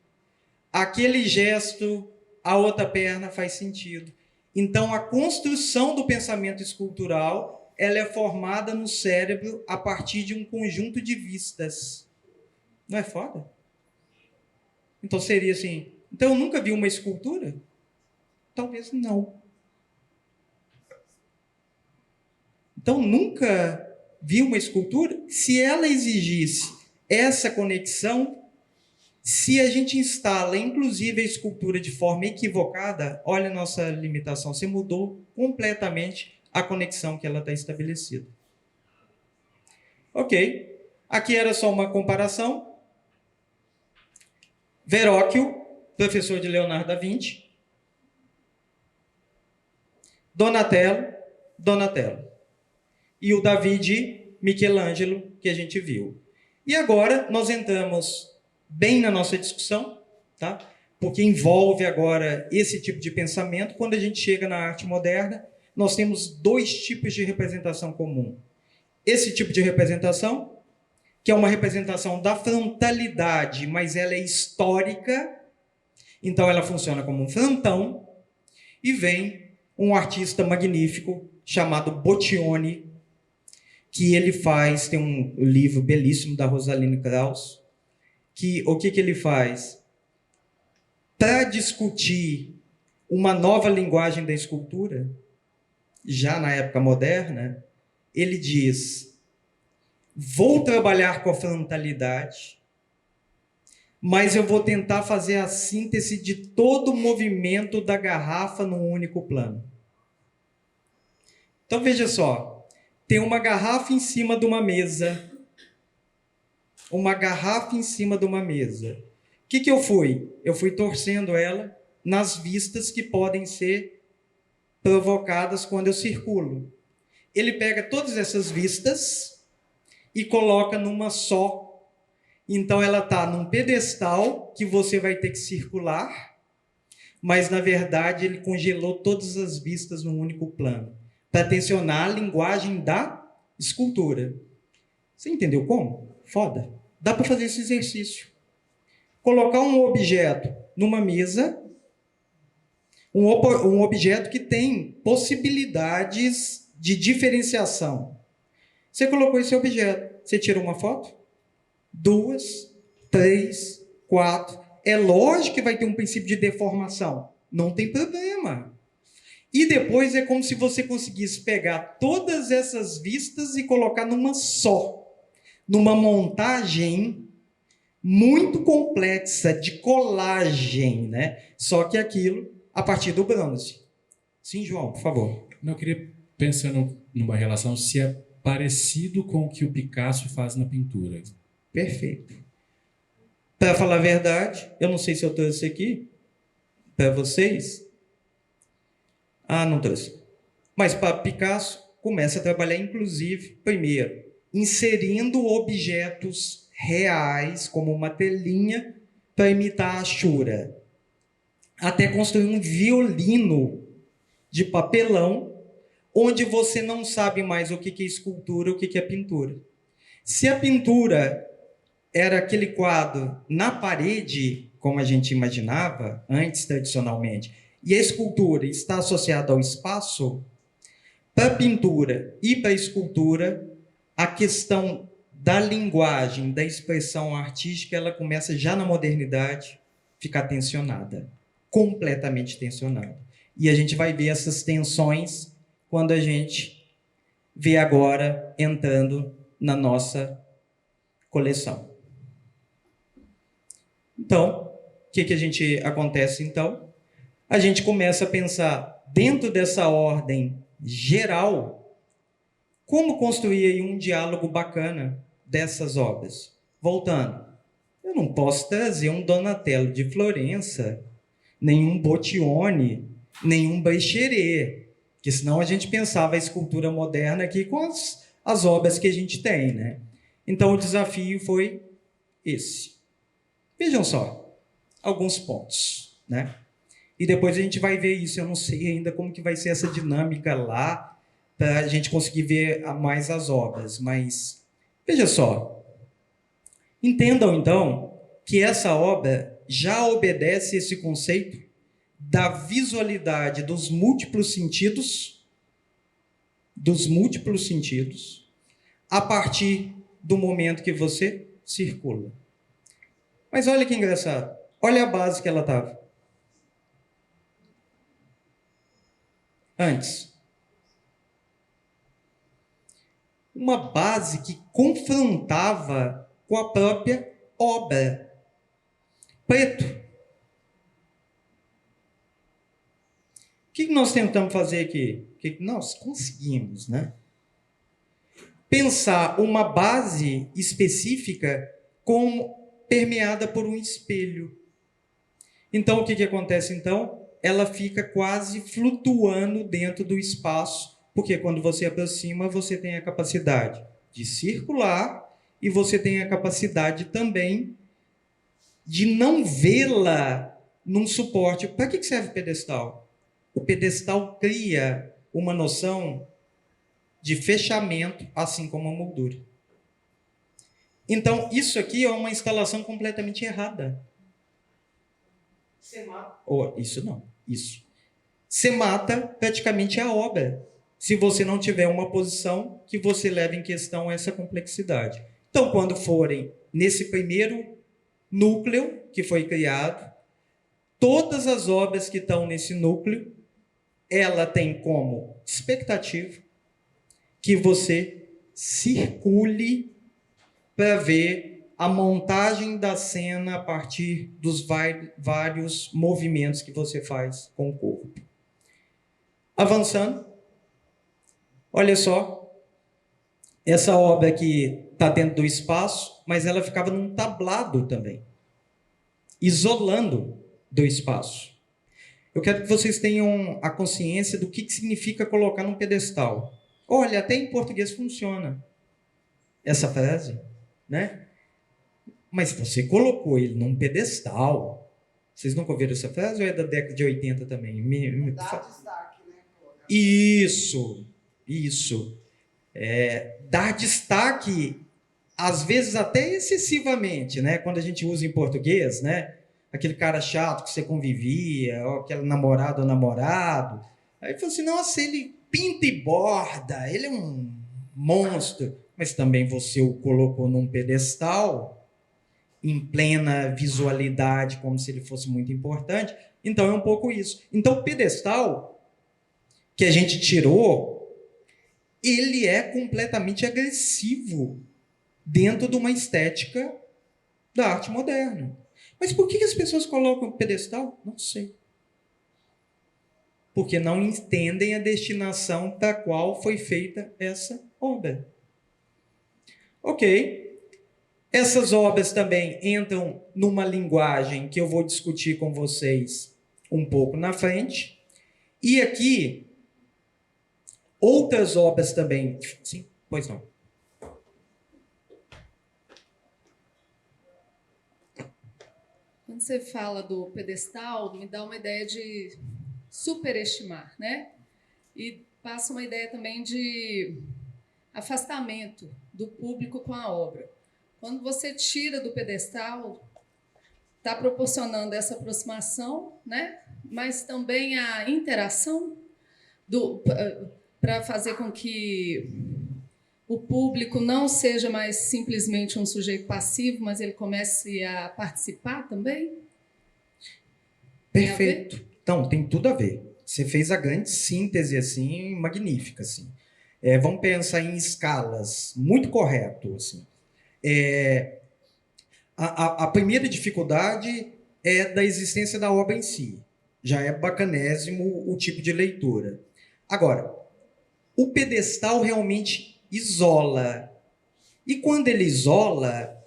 Aquele gesto, a outra perna faz sentido. Então, a construção do pensamento escultural, ela é formada no cérebro a partir de um conjunto de vistas. Não é foda? Então, seria assim, então eu nunca vi uma escultura? Talvez não. Então, nunca vi uma escultura? Se ela exigisse essa conexão, se a gente instala, inclusive, a escultura de forma equivocada, olha a nossa limitação, você mudou completamente a conexão que ela está estabelecida. Ok. Aqui era só uma comparação. Verrocchio, professor de Leonardo da Vinci. Donatello. E o Davi de Michelangelo, que a gente viu. E agora nós entramos bem na nossa discussão, tá? Porque envolve agora esse tipo de pensamento. Quando a gente chega na arte moderna, nós temos dois tipos de representação comum. Esse tipo de representação, que é uma representação da frontalidade, mas ela é histórica, então ela funciona como um frontão, e vem um artista magnífico chamado Boccioni, que ele faz, tem um livro belíssimo da Rosalind Krauss, que o que ele faz? Para discutir uma nova linguagem da escultura, já na época moderna, ele diz: vou trabalhar com a frontalidade, mas eu vou tentar fazer a síntese de todo o movimento da garrafa num único plano. Então veja só, tem uma garrafa em cima de uma mesa. Uma garrafa em cima de uma mesa. O que eu fui? Eu fui torcendo ela nas vistas que podem ser provocadas quando eu circulo. Ele pega todas essas vistas e coloca numa só. Então ela está num pedestal que você vai ter que circular, mas na verdade ele congelou todas as vistas num único plano, para tensionar a linguagem da escultura. Você entendeu como? Foda. Dá para fazer esse exercício. Colocar um objeto numa mesa, um objeto que tem possibilidades de diferenciação. Você colocou esse objeto, você tirou uma foto? 2, 3, 4. É lógico que vai ter um princípio de deformação. Não tem problema. E depois é como se você conseguisse pegar todas essas vistas e colocar numa só. Numa montagem muito complexa de colagem, né? Só que aquilo a partir do bronze. Sim, João, por favor. Eu queria pensar numa relação se é parecido com o que o Picasso faz na pintura. Perfeito. Para falar a verdade, eu não sei se eu trouxe aqui para vocês. Ah, não trouxe. Mas para Picasso, começa a trabalhar, inclusive, primeiro, inserindo objetos reais, como uma telinha, para imitar a Ashura. Até construir um violino de papelão, onde você não sabe mais o que é escultura, o que é pintura. Se a pintura era aquele quadro na parede, como a gente imaginava antes, tradicionalmente, e a escultura está associada ao espaço, para a pintura e para a escultura, a questão da linguagem, da expressão artística, ela começa já na modernidade ficar tensionada, completamente tensionada. E a gente vai ver essas tensões quando a gente vê agora entrando na nossa coleção. Então, o que a gente acontece então? A gente começa a pensar dentro dessa ordem geral, como construir aí um diálogo bacana dessas obras. Voltando, eu não posso trazer um Donatello de Florença, nenhum Bottioni, nenhum Brecheret. Porque senão a gente pensava a escultura moderna aqui com as obras que a gente tem, né? Então o desafio foi esse. Vejam só, alguns pontos, né? E depois a gente vai ver isso. Eu não sei ainda como que vai ser essa dinâmica lá para a gente conseguir ver mais as obras. Mas veja só, entendam então que essa obra já obedece esse conceito da visualidade dos múltiplos sentidos, a partir do momento que você circula. Mas olha que engraçado. Olha a base que ela estava. Antes. Uma base que confrontava com a própria obra. Preto. O que nós tentamos fazer aqui? O que nós conseguimos, né? Pensar uma base específica como permeada por um espelho. Então, o que acontece então? Ela fica quase flutuando dentro do espaço, porque quando você aproxima, você tem a capacidade de circular e você tem a capacidade também de não vê-la num suporte. Para que serve o pedestal? O pedestal cria uma noção de fechamento, assim como a moldura. Então, isso aqui é uma instalação completamente errada. Você mata. Isso não. Isso. Você mata praticamente a obra, se você não tiver uma posição que você leve em questão essa complexidade. Então, quando forem nesse primeiro núcleo que foi criado, todas as obras que estão nesse núcleo, ela tem como expectativa que você circule para ver a montagem da cena a partir dos vários movimentos que você faz com o corpo. Avançando, olha só, essa obra aqui está dentro do espaço, mas ela ficava num tablado também, isolando do espaço. Eu quero que vocês tenham a consciência do que significa colocar num pedestal. Olha, até em português funciona essa frase, né? Mas você colocou ele num pedestal. Vocês nunca ouviram essa frase ou é da década de 80 também? Dá destaque, né? Isso. Dar destaque, às vezes até excessivamente, né? Quando a gente usa em português, né? Aquele cara chato que você convivia, ou aquele namorado ou namorado. Aí você assim, nossa, ele pinta e borda, ele é um monstro. Mas também você o colocou num pedestal, em plena visualidade, como se ele fosse muito importante. Então é um pouco isso. Então o pedestal que a gente tirou, ele é completamente agressivo dentro de uma estética da arte moderna. Mas por que as pessoas colocam o pedestal? Não sei. Porque não entendem a destinação para a qual foi feita essa obra. Ok. Essas obras também entram numa linguagem que eu vou discutir com vocês um pouco na frente. E aqui, outras obras também. Sim, pois não. Quando você fala do pedestal, me dá uma ideia de superestimar, né? E passa uma ideia também de afastamento do público com a obra. Quando você tira do pedestal, está proporcionando essa aproximação, né? Mas também a interação para fazer com que o público não seja mais simplesmente um sujeito passivo, mas ele comece a participar também? Perfeito. Então, tem tudo a ver. Você fez a grande síntese, assim, magnífica, assim. Vamos pensar em escalas, muito correto, assim. A primeira dificuldade é da existência da obra em si. Já é bacanésimo o tipo de leitura. Agora, o pedestal realmente isola. E quando ele isola,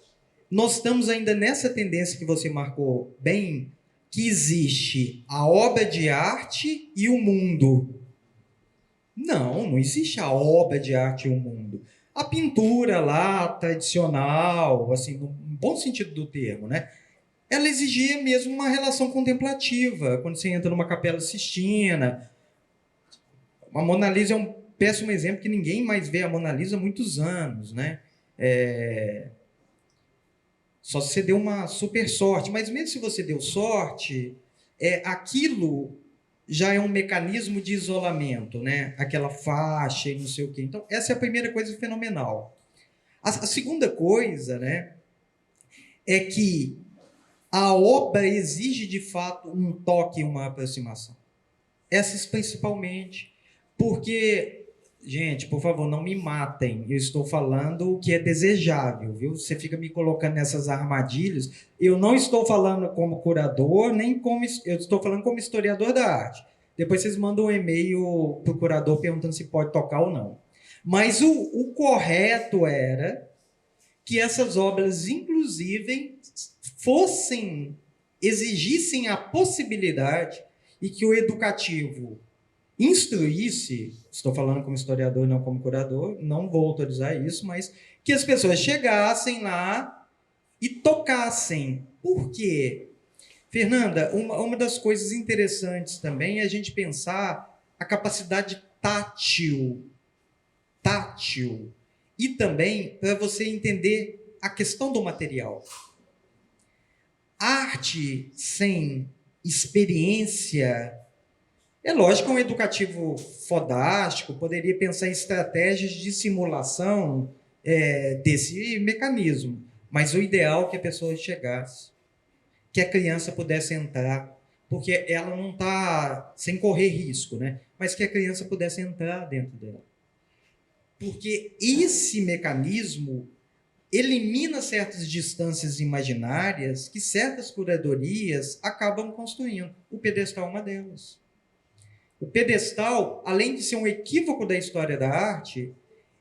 nós estamos ainda nessa tendência que você marcou bem, que existe a obra de arte e o mundo. Não existe a obra de arte e o mundo. A pintura lá, tradicional, assim, no bom sentido do termo, né? Ela exigia mesmo uma relação contemplativa. Quando você entra numa Capela Sistina, a Mona Lisa é um péssimo exemplo que ninguém mais vê a Mona Lisa há muitos anos, né? Só se você deu uma super sorte, mas mesmo se você deu sorte, aquilo já é um mecanismo de isolamento, né? Aquela faixa e não sei o quê. Então, essa é a primeira coisa fenomenal. A segunda coisa, né, é que a obra exige, de fato, um toque e uma aproximação. Essas principalmente. Porque, gente, por favor, não me matem. Eu estou falando o que é desejável, viu? Você fica me colocando nessas armadilhas. Eu não estou falando como curador, nem como... Eu estou falando como historiador da arte. Depois vocês mandam um e-mail para o curador perguntando se pode tocar ou não. Mas o correto era que essas obras, inclusive, exigissem a possibilidade e que o educativo instruísse, estou falando como historiador, não como curador, não vou autorizar isso, mas que as pessoas chegassem lá e tocassem. Por quê? Fernanda, uma das coisas interessantes também é a gente pensar a capacidade tátil, e também para você entender a questão do material. Arte sem experiência, é lógico que um educativo fodástico poderia pensar em estratégias de simulação desse mecanismo, mas o ideal é que a pessoa chegasse, que a criança pudesse entrar, porque ela não está sem correr risco, né? Mas que a criança pudesse entrar dentro dela. Porque esse mecanismo elimina certas distâncias imaginárias que certas curadorias acabam construindo. O pedestal é uma delas. O pedestal, além de ser um equívoco da história da arte,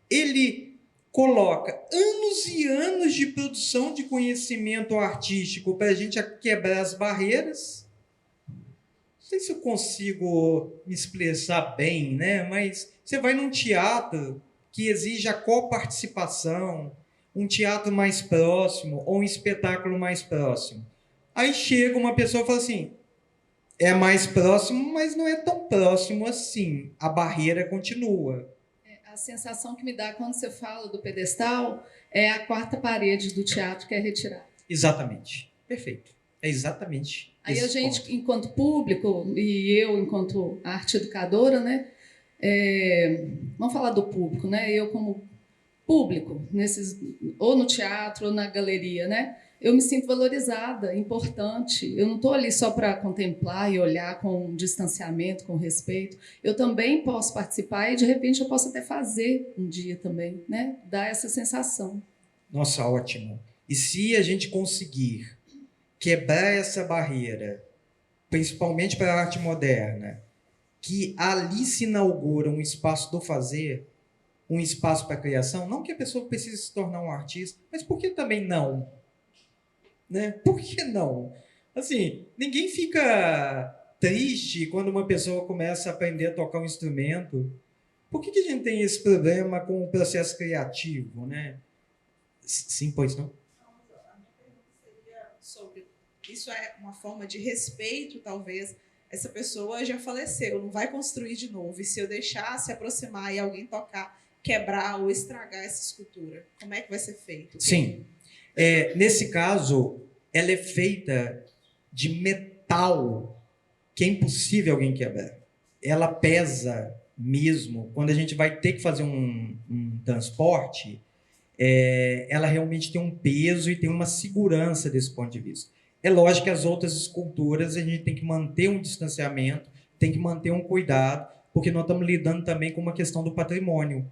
ele coloca anos e anos de produção de conhecimento artístico para a gente quebrar as barreiras. Não sei se eu consigo me expressar bem, né? Mas você vai num teatro que exige a coparticipação, um teatro mais próximo ou um espetáculo mais próximo. Aí chega uma pessoa e fala assim, é mais próximo, mas não é tão próximo assim. A barreira continua. A sensação que me dá quando você fala do pedestal é a quarta parede do teatro que é retirada. Exatamente. Perfeito. É exatamente Aí esse a gente, ponto. enquanto público, e eu, enquanto arte educadora, né? Vamos falar do público, né? Eu, como público, ou no teatro ou na galeria, né? Eu me sinto valorizada, importante. Eu não estou ali só para contemplar e olhar com distanciamento, com respeito. Eu também posso participar e, de repente, eu posso até fazer um dia também, né? Dar essa sensação. Nossa, ótimo. E se a gente conseguir quebrar essa barreira, principalmente para a arte moderna, que ali se inaugura um espaço do fazer, um espaço para a criação, não que a pessoa precise se tornar um artista, mas por que também não? Né? Por que não? Assim, ninguém fica triste quando uma pessoa começa a aprender a tocar um instrumento. Por que a gente tem esse problema com o processo criativo, né? Sim, pois não? A minha pergunta seria sobre isso é uma forma de respeito, talvez. Essa pessoa já faleceu, não vai construir de novo. E se eu deixar se aproximar e alguém tocar, quebrar ou estragar essa escultura, como é que vai ser feito? Sim. Nesse caso, ela é feita de metal, que é impossível alguém quebrar. Ela pesa mesmo. Quando a gente vai ter que fazer um transporte, ela realmente tem um peso e tem uma segurança desse ponto de vista. É lógico que as outras esculturas a gente tem que manter um distanciamento, tem que manter um cuidado, porque nós estamos lidando também com uma questão do patrimônio,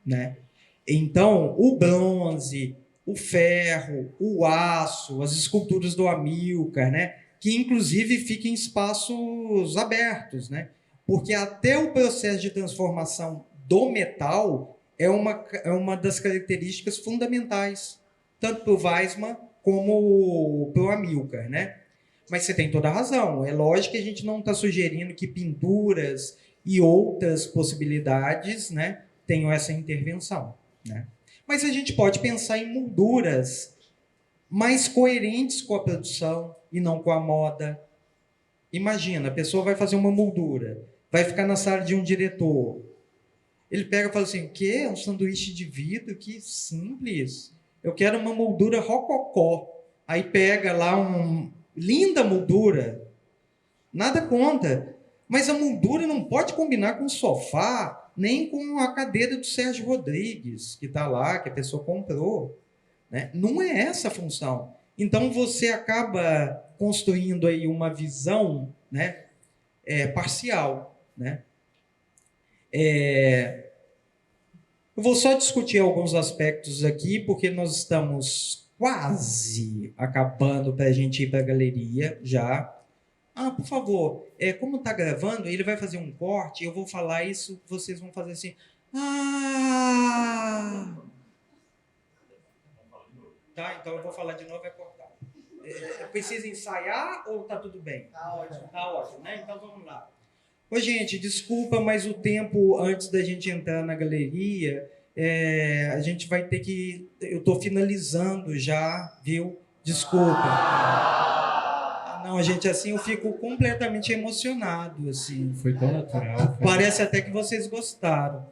né? Então, o bronze, o ferro, o aço, as esculturas do Amilcar, né? Que inclusive ficam em espaços abertos, né? Porque até o processo de transformação do metal é uma das características fundamentais, tanto para o Weissmann como para o Amilcar, né? Mas você tem toda a razão. É lógico que a gente não está sugerindo que pinturas e outras possibilidades, né, tenham essa intervenção, né? Mas a gente pode pensar em molduras mais coerentes com a produção e não com a moda. Imagina, a pessoa vai fazer uma moldura, vai ficar na sala de um diretor. Ele pega e fala assim, o quê? Um sanduíche de vidro? Que simples. Eu quero uma moldura rococó. Aí pega lá uma linda moldura. Nada contra. Mas a moldura não pode combinar com o sofá, nem com a cadeira do Sérgio Rodrigues, que está lá, que a pessoa comprou. Né? Não é essa a função. Então você acaba construindo aí uma visão, né, parcial. Né? Eu vou só discutir alguns aspectos aqui, porque nós estamos quase acabando para a gente ir para a galeria já. Por favor, como está gravando, ele vai fazer um corte, eu vou falar isso, vocês vão fazer assim. Tá, então eu vou falar de novo e vai cortar. Precisa ensaiar ou tá tudo bem? Tá ótimo. Tá ótimo, né? Então vamos lá. Ô, gente, desculpa, mas o tempo antes da gente entrar na galeria, a gente vai ter que... Eu estou finalizando já, viu? Desculpa. Não, gente, assim eu fico completamente emocionado, assim. Foi tão natural. Parece até que vocês gostaram.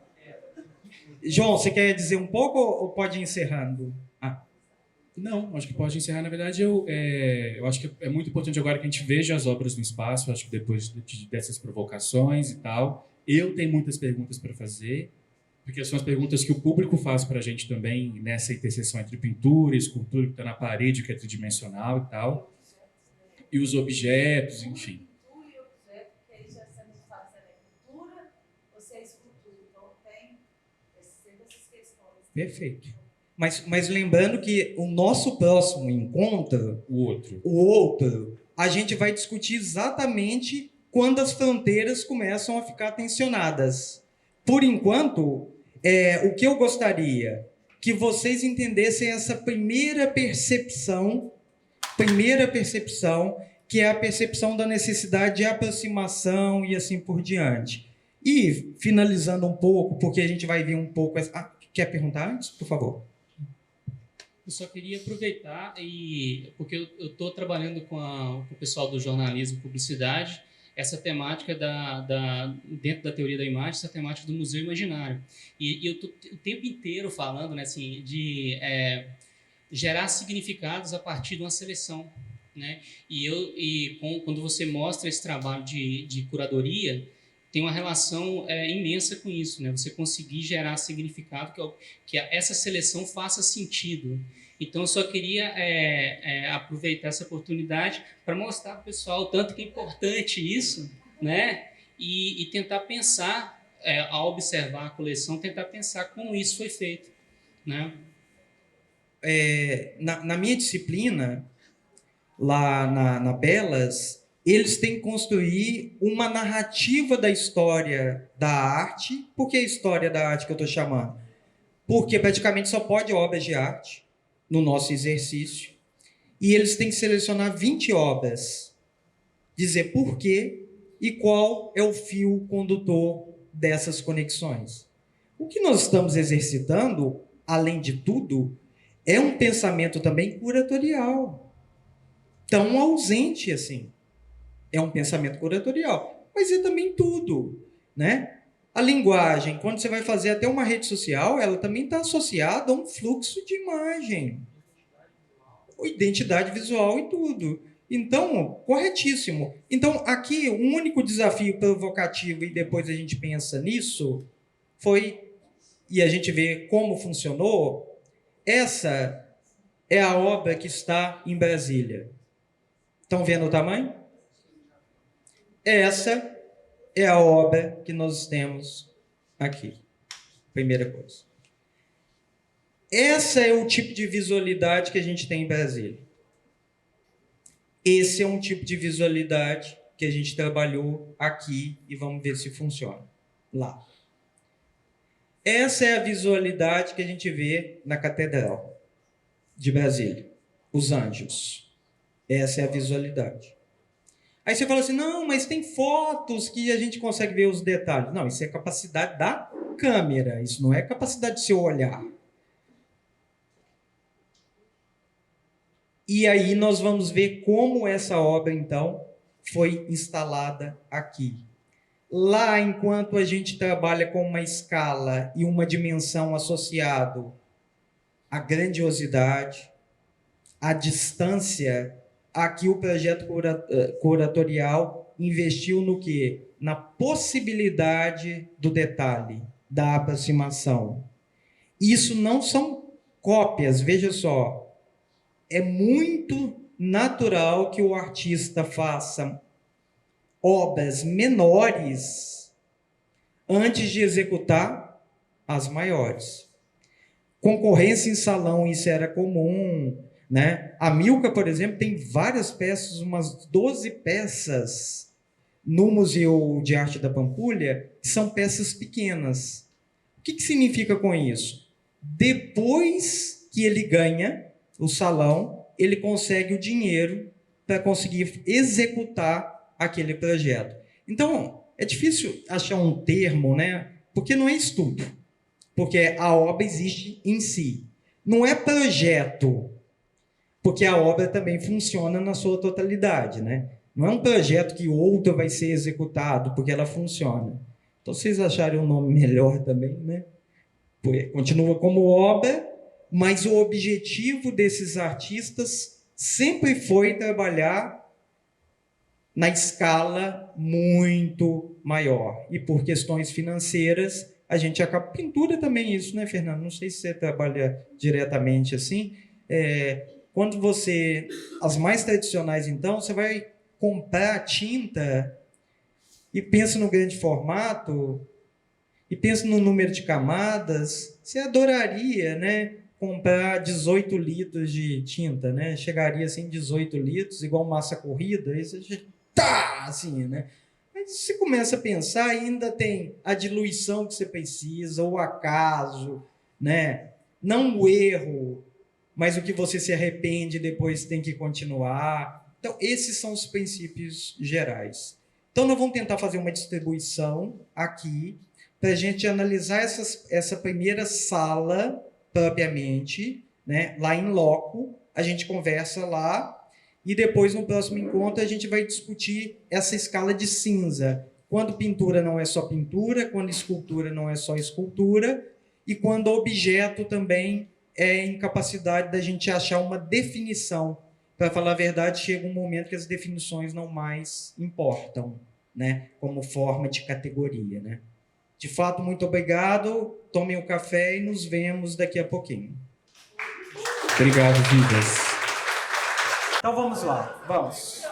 João, você quer dizer um pouco ou pode ir encerrando? Não, acho que pode encerrar. Na verdade, eu acho que é muito importante agora que a gente veja as obras no espaço. Eu acho que depois dessas provocações e tal, eu tenho muitas perguntas para fazer, porque são as perguntas que o público faz para a gente também nessa interseção entre pintura e escultura que está na parede, que é tridimensional e tal, e os objetos, enfim. Pintura e objeto, que aí já você não faz pintura ou se é escultura. Então tem sempre essas questões. Perfeito. Mas lembrando que o nosso próximo encontro, O outro, a gente vai discutir exatamente quando as fronteiras começam a ficar tensionadas. Por enquanto, o que eu gostaria que vocês entendessem essa primeira percepção, que é a percepção da necessidade de aproximação e assim por diante. E, finalizando um pouco, porque a gente vai ver um pouco... quer perguntar antes, por favor? Eu só queria aproveitar, porque eu estou trabalhando com o pessoal do jornalismo e publicidade, essa temática dentro da teoria da imagem, essa temática do museu imaginário. E eu estou o tempo inteiro falando, né, assim, de gerar significados a partir de uma seleção. Né? Quando você mostra esse trabalho de curadoria, tem uma relação imensa com isso, né? Você conseguir gerar significado, que essa seleção faça sentido. Então, eu só queria aproveitar essa oportunidade para mostrar para o pessoal o tanto que é importante isso, né? E tentar pensar, ao observar a coleção, tentar pensar como isso foi feito. Né? Na minha disciplina, lá na Belas, eles têm que construir uma narrativa da história da arte. Por que a história da arte que eu estou chamando? Porque praticamente só pode obras de arte no nosso exercício. E eles têm que selecionar 20 obras, dizer por quê e qual é o fio condutor dessas conexões. O que nós estamos exercitando, além de tudo, é um pensamento também curatorial. Tão ausente assim. É um pensamento curatorial, mas é também tudo, né? A linguagem, quando você vai fazer até uma rede social, ela também está associada a um fluxo de imagem, identidade visual e tudo. Então, corretíssimo. Então, aqui, o único desafio provocativo, e depois a gente pensa nisso, foi, e a gente vê como funcionou, essa é a obra que está em Brasília. Estão vendo o tamanho? Essa é a obra que nós temos aqui. Primeira coisa. Essa é o tipo de visualidade que a gente tem em Brasília. Esse é um tipo de visualidade que a gente trabalhou aqui e vamos ver se funciona lá. Essa é a visualidade que a gente vê na Catedral de Brasília. Os anjos. Essa é a visualidade. Aí você fala assim, não, mas tem fotos que a gente consegue ver os detalhes. Não, isso é capacidade da câmera, isso não é capacidade do seu olhar. E aí nós vamos ver como essa obra, então, foi instalada aqui. Lá, enquanto a gente trabalha com uma escala e uma dimensão associado à grandiosidade, à distância, aqui o projeto curatorial investiu no quê? Na possibilidade do detalhe, da aproximação. Isso não são cópias, veja só. É muito natural que o artista faça obras menores antes de executar as maiores. Concorrência em salão, isso era comum, né? A Milka, por exemplo, tem várias peças, umas 12 peças no Museu de Arte da Pampulha, que são peças pequenas. O que significa com isso? Depois que ele ganha o salão, ele consegue o dinheiro para conseguir executar aquele projeto. Então, é difícil achar um termo, né? Porque não é estudo, porque a obra existe em si. Não é projeto, porque a obra também funciona na sua totalidade, né? Não é um projeto que outro vai ser executado, porque ela funciona. Então, vocês acharem um nome melhor também, né? Continua como obra, mas o objetivo desses artistas sempre foi trabalhar na escala muito maior. E por questões financeiras, a gente acaba... Pintura também isso, né, Fernando? Não sei se você trabalha diretamente assim. Quando você... As mais tradicionais, então, você vai comprar tinta e pensa no grande formato e pensa no número de camadas. Você adoraria, né, comprar 18 litros de tinta, né? Chegaria assim 18 litros, igual massa corrida, aí você tá assim, né? Mas você começa a pensar, ainda tem a diluição que você precisa, o acaso, né? Não o erro, mas o que você se arrepende depois tem que continuar. Então, esses são os princípios gerais. Então, nós vamos tentar fazer uma distribuição aqui para a gente analisar essa primeira sala propriamente, né? Lá em loco, a gente conversa lá e depois, no próximo encontro, a gente vai discutir essa escala de cinza. Quando pintura não é só pintura, quando escultura não é só escultura e quando objeto também é incapacidade da gente achar uma definição. Para falar a verdade, chega um momento que as definições não mais importam, né? Como forma de categoria, né? De fato, muito obrigado. Tomem o café e nos vemos daqui a pouquinho. Obrigado, Vidas. Então vamos lá, vamos.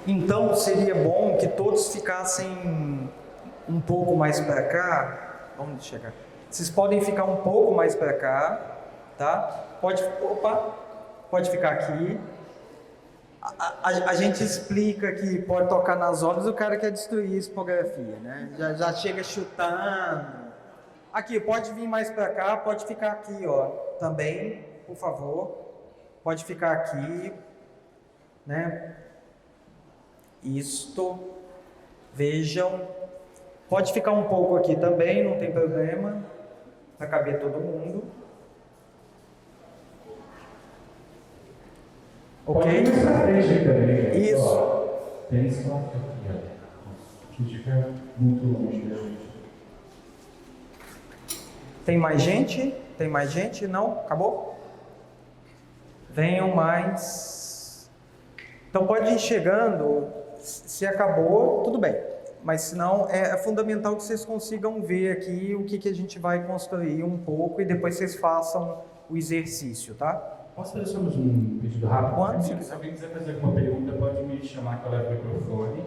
Então seria bom que todos ficassem um pouco mais para cá. Vamos chegar. Vocês podem ficar um pouco mais para cá, tá? Pode ficar aqui. A gente explica que pode tocar nas obras, o cara quer destruir a expografia, né? Já chega chutando. Aqui, pode vir mais para cá, pode ficar aqui, ó. Também, por favor. Pode ficar aqui, né? Isto. Vejam. Pode ficar um pouco aqui também, não tem problema. Para caber todo mundo. Ok? Isso. Tem espaço aqui, ó. Que fica muito longe da gente. Tem mais gente? Tem mais gente? Não? Acabou? Venham mais. Então pode ir chegando. Se acabou, tudo bem. Mas senão é fundamental que vocês consigam ver aqui o que a gente vai construir um pouco e depois vocês façam o exercício, tá? Posso fazer só um pedido rápido? Quando? Se alguém quiser fazer alguma pergunta, pode me chamar que eu levo o microfone.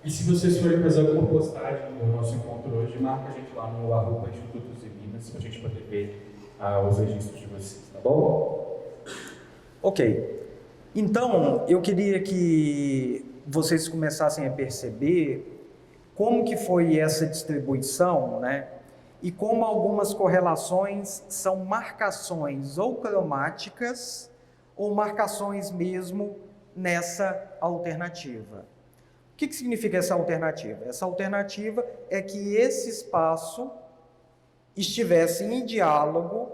E se vocês forem fazer alguma postagem do nosso encontro hoje, marca a gente lá no @Institutos e Minas, para a gente poder ver os registros de vocês, tá bom? Ok. Então, eu queria que vocês começassem a perceber como que foi essa distribuição, né? E como algumas correlações são marcações ou cromáticas ou marcações mesmo nessa alternativa. O que significa essa alternativa? Essa alternativa é que esse espaço estivesse em diálogo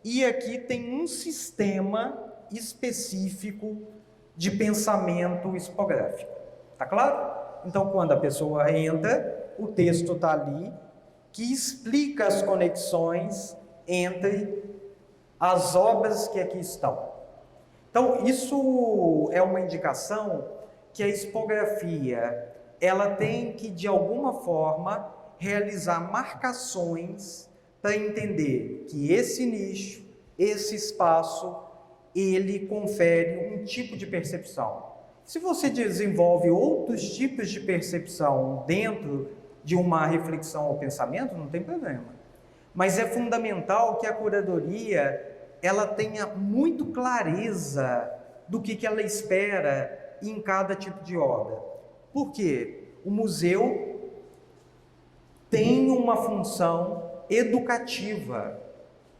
e aqui tem um sistema específico de pensamento expográfico. Tá claro? Então, quando a pessoa entra, o texto está ali, que explica as conexões entre as obras que aqui estão. Então, isso é uma indicação que a expografia, ela tem que, de alguma forma, realizar marcações para entender que esse nicho, esse espaço, ele confere um tipo de percepção. Se você desenvolve outros tipos de percepção dentro de uma reflexão ou pensamento, não tem problema. Mas é fundamental que a curadoria ela tenha muito clareza do que ela espera em cada tipo de obra. Por quê? O museu tem uma função educativa.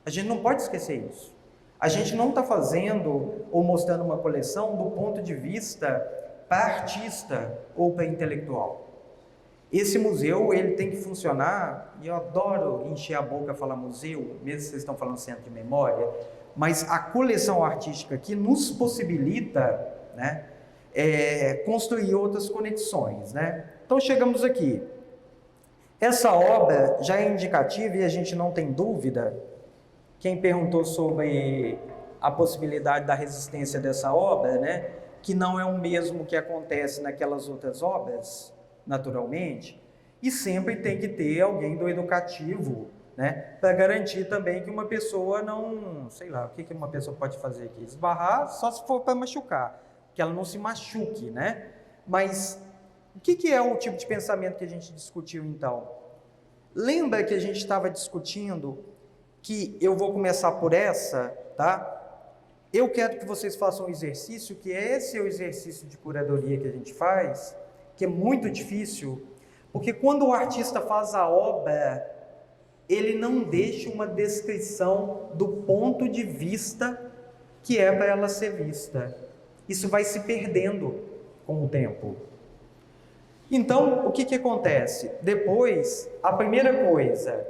A gente não pode esquecer isso. A gente não está fazendo ou mostrando uma coleção do ponto de vista para artista ou para intelectual. Esse museu, ele tem que funcionar, e eu adoro encher a boca falar museu, mesmo se vocês estão falando centro de memória, mas a coleção artística aqui nos possibilita, né, construir outras conexões, né? Então chegamos aqui. Essa obra já é indicativa e a gente não tem dúvida. Quem perguntou sobre a possibilidade da resistência dessa obra, né, que não é o mesmo que acontece naquelas outras obras, naturalmente, e sempre tem que ter alguém do educativo, né, para garantir também que uma pessoa não, sei lá, o que uma pessoa pode fazer aqui? Esbarrar só se for para machucar, que ela não se machuque, né? Mas o que é o tipo de pensamento que a gente discutiu então? Lembra que a gente estava discutindo que eu vou começar por essa, tá? Eu quero que vocês façam um exercício, que esse é o exercício de curadoria que a gente faz, que é muito difícil, porque quando o artista faz a obra, ele não deixa uma descrição do ponto de vista que é para ela ser vista. Isso vai se perdendo com o tempo. Então, o que acontece? Depois, a primeira coisa,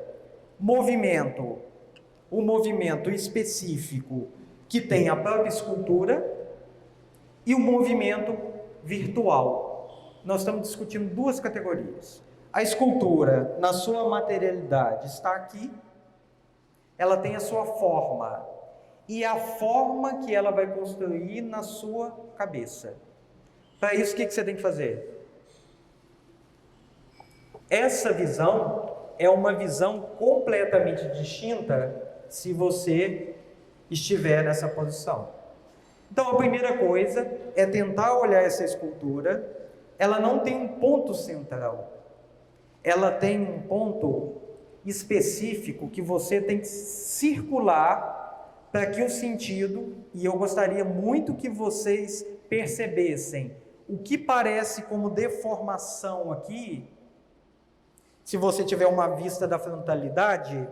movimento. O movimento específico que tem a própria escultura e o movimento virtual. Nós estamos discutindo duas categorias. A escultura, na sua materialidade, está aqui, ela tem a sua forma, e a forma que ela vai construir na sua cabeça. Para isso, o que você tem que fazer? Essa visão é uma visão completamente distinta se você estiver nessa posição. Então, a primeira coisa é tentar olhar essa escultura. Ela não tem um ponto central. Ela tem um ponto específico que você tem que circular para que o sentido, e eu gostaria muito que vocês percebessem o que parece como deformação aqui. Se você tiver uma vista da frontalidade,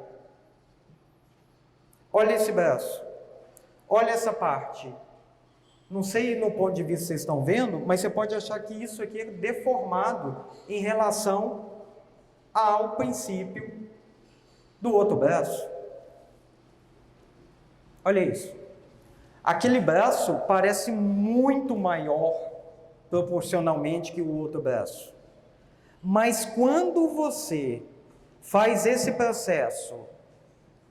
olha esse braço, olha essa parte. Não sei no ponto de vista que vocês estão vendo, mas você pode achar que isso aqui é deformado em relação ao princípio do outro braço. Olha isso. Aquele braço parece muito maior proporcionalmente que o outro braço. Mas quando você faz esse processo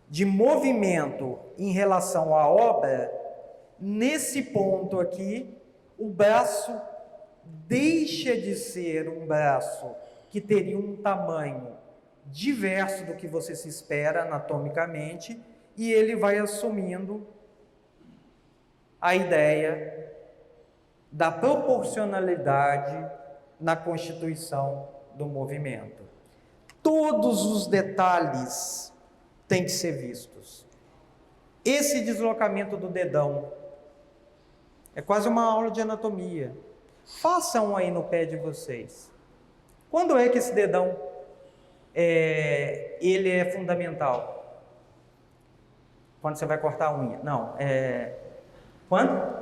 de movimento em relação à obra, nesse ponto aqui, o braço deixa de ser um braço que teria um tamanho diverso do que você se espera anatomicamente, e ele vai assumindo a ideia da proporcionalidade na constituição do movimento. Todos os detalhes têm que ser vistos. Esse deslocamento do dedão é quase uma aula de anatomia. Façam aí no pé de vocês. Quando é que esse dedão ele é fundamental? Quando você vai cortar a unha? Não. Quando?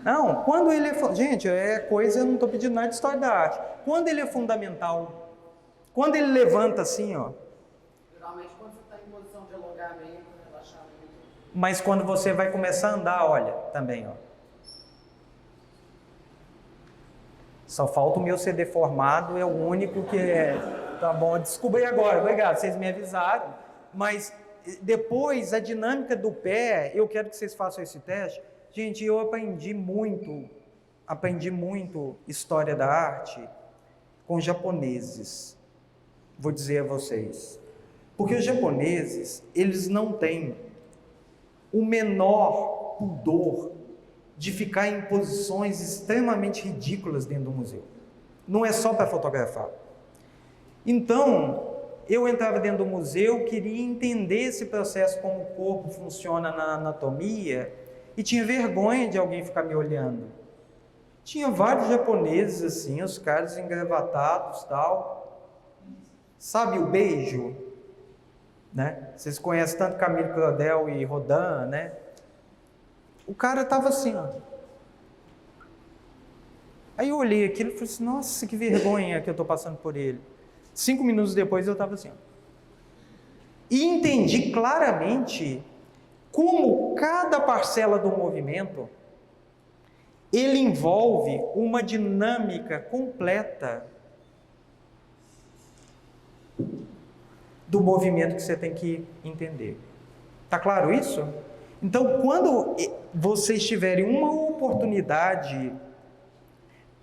Não, quando ele é... Gente, eu não estou pedindo nada de história da arte. Quando ele é fundamental? Quando ele levanta assim, ó. Geralmente quando você está em posição de alongamento, relaxamento. Mas quando você vai começar a andar, olha, também, ó. Só falta o meu ser deformado, é o único que é... Tá bom, eu descobri agora, obrigado, vocês me avisaram. Mas depois, a dinâmica do pé, eu quero que vocês façam esse teste. Gente, eu aprendi muito história da arte com japoneses, vou dizer a vocês. Porque os japoneses, eles não têm o menor pudor de ficar em posições extremamente ridículas dentro do museu. Não é só para fotografar. Então, eu entrava dentro do museu, queria entender esse processo, como o corpo funciona na anatomia, e tinha vergonha de alguém ficar me olhando. Tinha vários japoneses assim, os caras engravatados, tal. Sabe o beijo? Né? Vocês conhecem tanto Camille Claudel e Rodin, né? O cara estava assim, ó. Aí eu olhei aquilo e falei assim, nossa, que vergonha que eu estou passando por ele. 5 minutos depois eu estava assim, ó. E entendi claramente como cada parcela do movimento, ele envolve uma dinâmica completa do movimento que você tem que entender. Tá claro isso? Então, quando vocês tiverem uma oportunidade,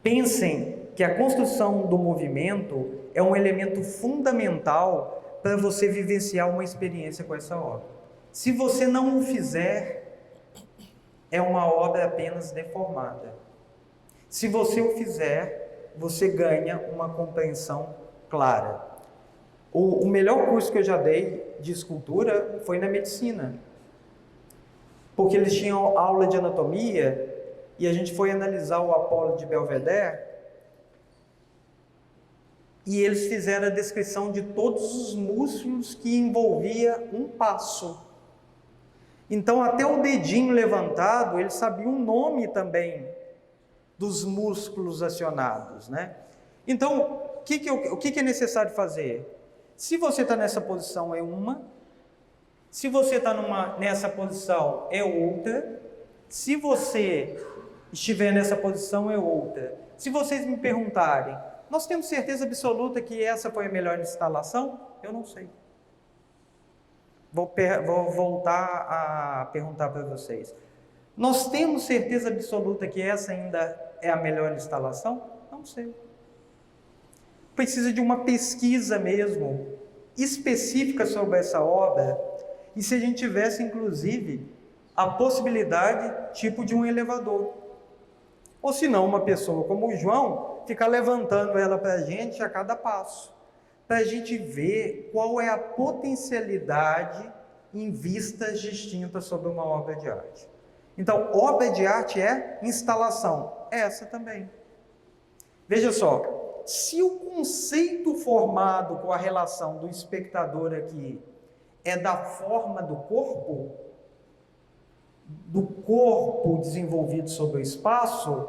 pensem que a construção do movimento é um elemento fundamental para você vivenciar uma experiência com essa obra. Se você não o fizer, é uma obra apenas deformada. Se você o fizer, você ganha uma compreensão clara. O melhor curso que eu já dei de escultura foi na medicina. Porque eles tinham aula de anatomia e a gente foi analisar o Apolo de Belvedere e eles fizeram a descrição de todos os músculos que envolvia um passo. Então, até o dedinho levantado, eles sabiam o nome também dos músculos acionados, né? Então, o que é necessário fazer? Se você está nessa posição, é uma. Se você está nessa posição, é outra. Se você estiver nessa posição, é outra. Se vocês me perguntarem, nós temos certeza absoluta que essa foi a melhor instalação? Eu não sei. Vou voltar a perguntar para vocês. Nós temos certeza absoluta que essa ainda é a melhor instalação? Não sei. Precisa de uma pesquisa mesmo, específica sobre essa obra, e se a gente tivesse, inclusive, a possibilidade, tipo de um elevador. Ou se não, uma pessoa como o João, ficar levantando ela para a gente a cada passo, para a gente ver qual é a potencialidade em vistas distintas sobre uma obra de arte. Então, obra de arte é instalação, essa também. Veja só, se o conceito formado com a relação do espectador aqui é da forma do corpo desenvolvido sobre o espaço,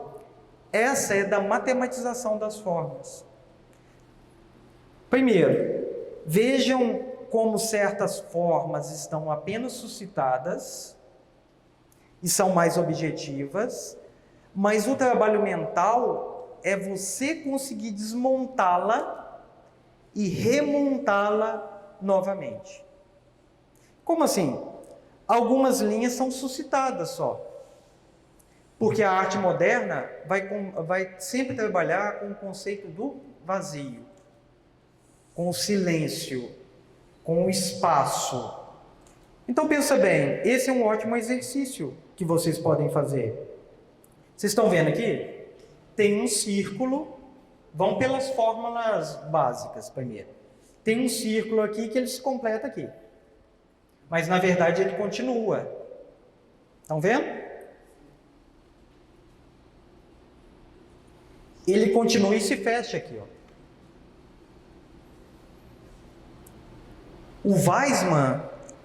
essa é da matematização das formas. Primeiro, vejam como certas formas estão apenas suscitadas e são mais objetivas, mas o trabalho mental é você conseguir desmontá-la e remontá-la novamente. Como assim? Algumas linhas são suscitadas só, porque a arte moderna vai sempre trabalhar com o conceito do vazio, com o silêncio, com o espaço. Então pensa bem, esse é um ótimo exercício que vocês podem fazer. Vocês estão vendo aqui? Tem um círculo, vão pelas fórmulas básicas primeiro. Tem um círculo aqui que ele se completa aqui. Mas na verdade ele continua. Estão vendo? ele continua e se fecha aqui, ó. O Weismann,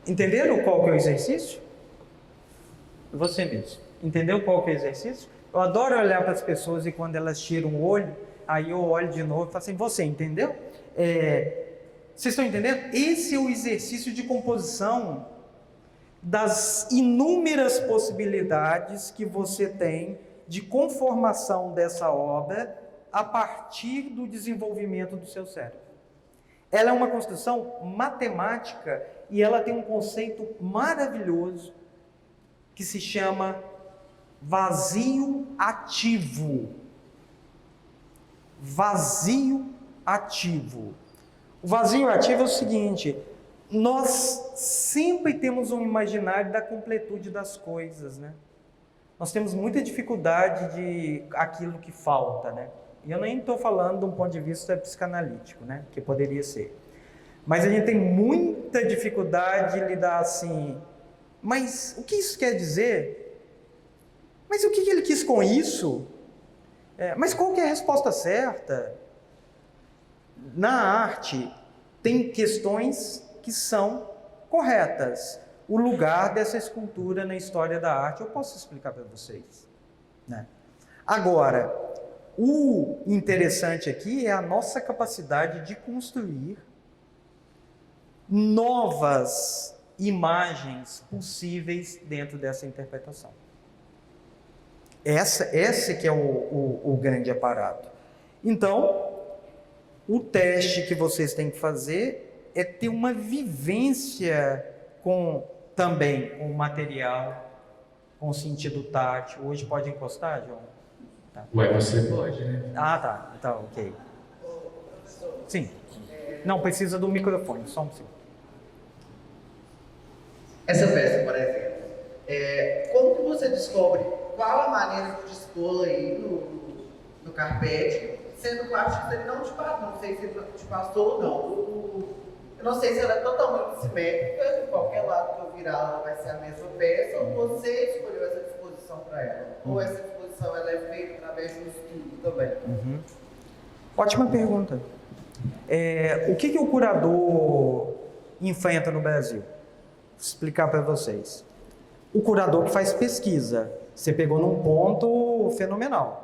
entenderam qual que é o exercício? Você mesmo. Entendeu qual que é o exercício? Eu adoro olhar para as pessoas e quando elas tiram o olho, aí eu olho de novo e falo assim, você entendeu? Vocês estão entendendo? Esse é o exercício de composição das inúmeras possibilidades que você tem de conformação dessa obra a partir do desenvolvimento do seu cérebro. Ela é uma construção matemática e ela tem um conceito maravilhoso que se chama vazio ativo. Vazio ativo. O vazio ativo é o seguinte: nós sempre temos um imaginário da completude das coisas, né? Nós temos muita dificuldade de aquilo que falta, né? E eu nem estou falando de um ponto de vista psicanalítico, né? Que poderia ser. Mas a gente tem muita dificuldade de lidar assim. Mas o que isso quer dizer? Mas o que ele quis com isso? Mas qual que é a resposta certa? Na arte, tem questões que são corretas. O lugar dessa escultura na história da arte, eu posso explicar para vocês, né? Agora, o interessante aqui é a nossa capacidade de construir novas imagens possíveis dentro dessa interpretação. Esse que é o grande aparato. Então, o teste que vocês têm que fazer é ter uma vivência também com o material, com o sentido tátil. Hoje pode encostar, João? Tá. Ué, você pode, né? Ah, tá. Então, ok. Sim. Não, precisa do microfone, só um segundo. Essa peça, por exemplo, como que você descobre qual a maneira de dispô-la aí no carpete, sendo que o artista ele não te passou, não sei se ele te passou ou não. Eu não sei se ela é totalmente simétrica, de qualquer lado que eu virar ela vai ser a mesma peça, ou você escolheu essa disposição para ela, ou essa disposição ela é feita através de um estudo também. Ótima pergunta. O que o curador enfrenta no Brasil? Vou explicar para vocês. O curador que faz pesquisa, você pegou num ponto fenomenal.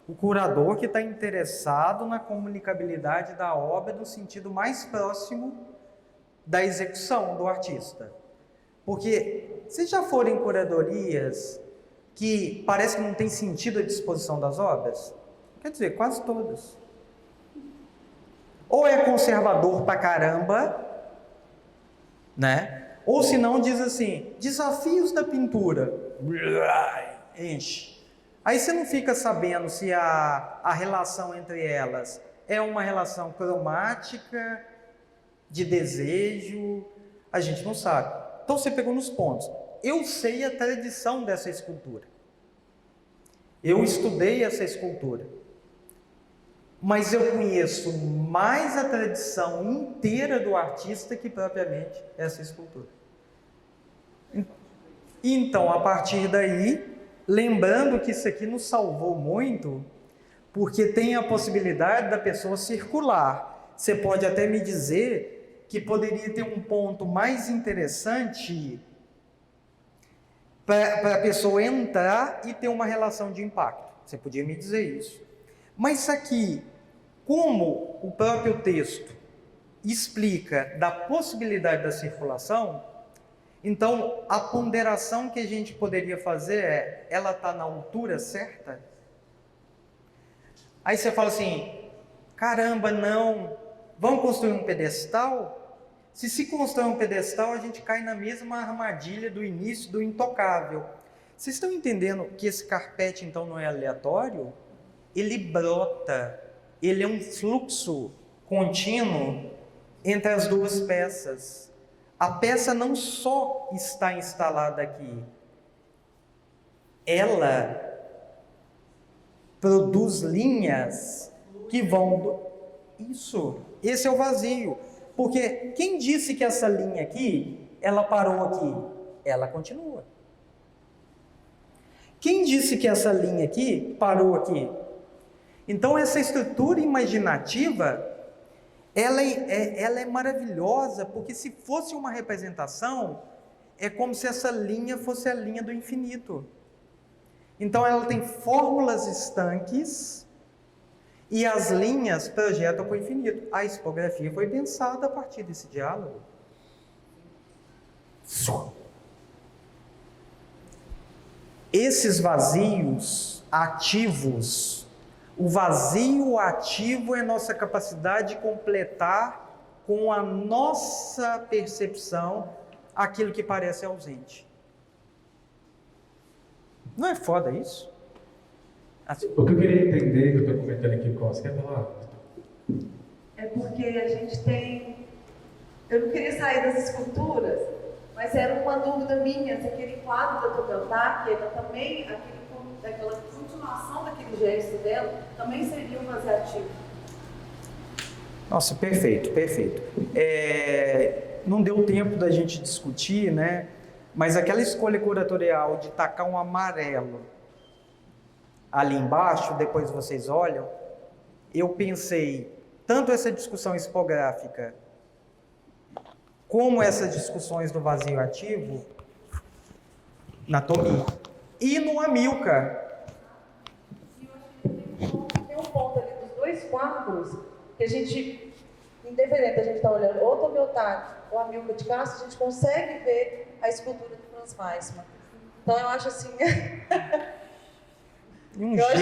O curador que está interessado na comunicabilidade da obra no sentido mais próximo da execução do artista. Porque vocês já foram em curadorias que parece que não tem sentido a disposição das obras? Quer dizer, quase todas. Ou é conservador pra caramba, né? Ou se não diz assim, desafios da pintura. Enche. Aí você não fica sabendo se a relação entre elas é uma relação cromática, de desejo, a gente não sabe. Então você pegou nos pontos. Eu sei a tradição dessa escultura. Eu estudei essa escultura. Mas eu conheço mais a tradição inteira do artista que propriamente essa escultura. Então, a partir daí, lembrando que isso aqui nos salvou muito, porque tem a possibilidade da pessoa circular. Você pode até me dizer que poderia ter um ponto mais interessante para a pessoa entrar e ter uma relação de impacto. Você podia me dizer isso. Mas aqui, como o próprio texto explica da possibilidade da circulação, então a ponderação que a gente poderia fazer ela está na altura certa? Aí você fala assim, caramba, não, vamos construir um pedestal? Se constrói um pedestal, a gente cai na mesma armadilha do início do intocável. Vocês estão entendendo que esse carpete então não é aleatório? Ele brota, ele é um fluxo contínuo entre as duas peças. A peça não só está instalada aqui, ela produz linhas que vão... Isso, esse é o vazio. Porque quem disse que essa linha aqui, ela parou aqui? Ela continua. Quem disse que essa linha aqui parou aqui? Então, essa estrutura imaginativa, ela é maravilhosa, porque se fosse uma representação, é como se essa linha fosse a linha do infinito. Então, ela tem fórmulas estanques e as linhas projetam para o infinito. A expografia foi pensada a partir desse diálogo. Esses vazios ativos, o vazio ativo é nossa capacidade de completar com a nossa percepção aquilo que parece ausente. Não é foda isso? Assim. O que eu queria entender, que eu estou comentando aqui com você, quer falar? É porque a gente tem... Eu não queria sair das esculturas, mas era uma dúvida minha, se aquele quadro da Totantá, que ela também, aquela continuação daquele gesto dela, também seria um vazio ativo. Nossa, perfeito, perfeito. Não deu tempo da gente discutir, né? Mas aquela escolha curatorial de tacar um amarelo ali embaixo, depois vocês olham, eu pensei, tanto essa discussão expográfica, como essas discussões do vazio ativo, na Tomi e no Amilcar. Tem um ponto ali dos dois quadros que a gente, independente, a gente está olhando ou Tomi Otaki ou Amilcar de Castro, a gente consegue ver a escultura de Franz Weissmann. Então eu acho assim... eu acho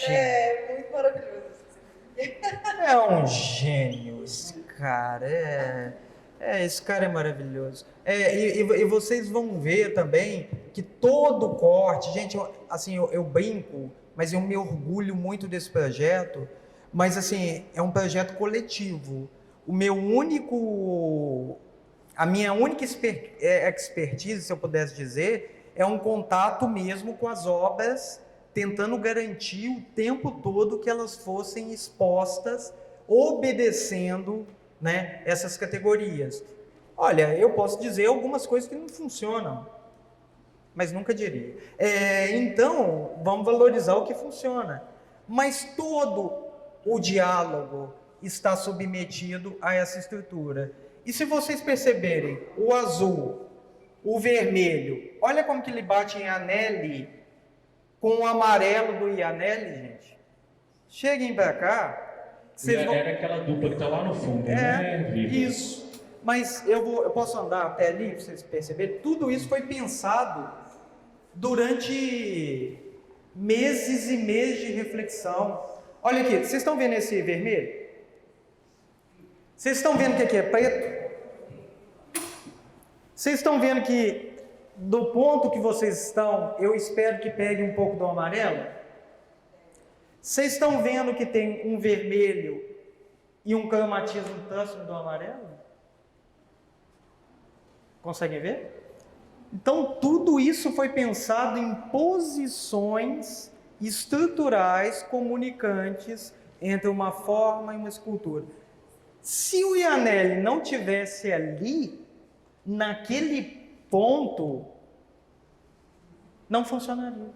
que é muito maravilhoso. É um gênio esse cara, esse cara é maravilhoso. E vocês vão ver também que todo corte, gente, eu brinco, mas eu me orgulho muito desse projeto, mas assim, é um projeto coletivo. A minha única expertise, se eu pudesse dizer, é um contato mesmo com as obras, tentando garantir o tempo todo que elas fossem expostas, obedecendo, né, essas categorias. Olha, eu posso dizer algumas coisas que não funcionam, mas nunca diria. Então, vamos valorizar o que funciona. Mas todo o diálogo está submetido a essa estrutura. E se vocês perceberem, o azul, o vermelho, olha como que ele bate em Anelli com o amarelo do Ianelli, gente. Cheguem para cá. Vocês vão... É aquela dupla que está lá no fundo, né? Isso. Mas eu posso andar até ali para vocês perceberem. Tudo isso foi pensado durante meses e meses de reflexão. Olha aqui, vocês estão vendo esse vermelho? Vocês estão vendo que aqui é preto? Vocês estão vendo que do ponto que vocês estão, eu espero que pegue um pouco do amarelo? Vocês estão vendo que tem um vermelho e um cromatismo próximo do amarelo? Conseguem ver? Então, tudo isso foi pensado em posições estruturais comunicantes entre uma forma e uma escultura. Se o Ianelli não tivesse ali, naquele ponto, não funcionaria.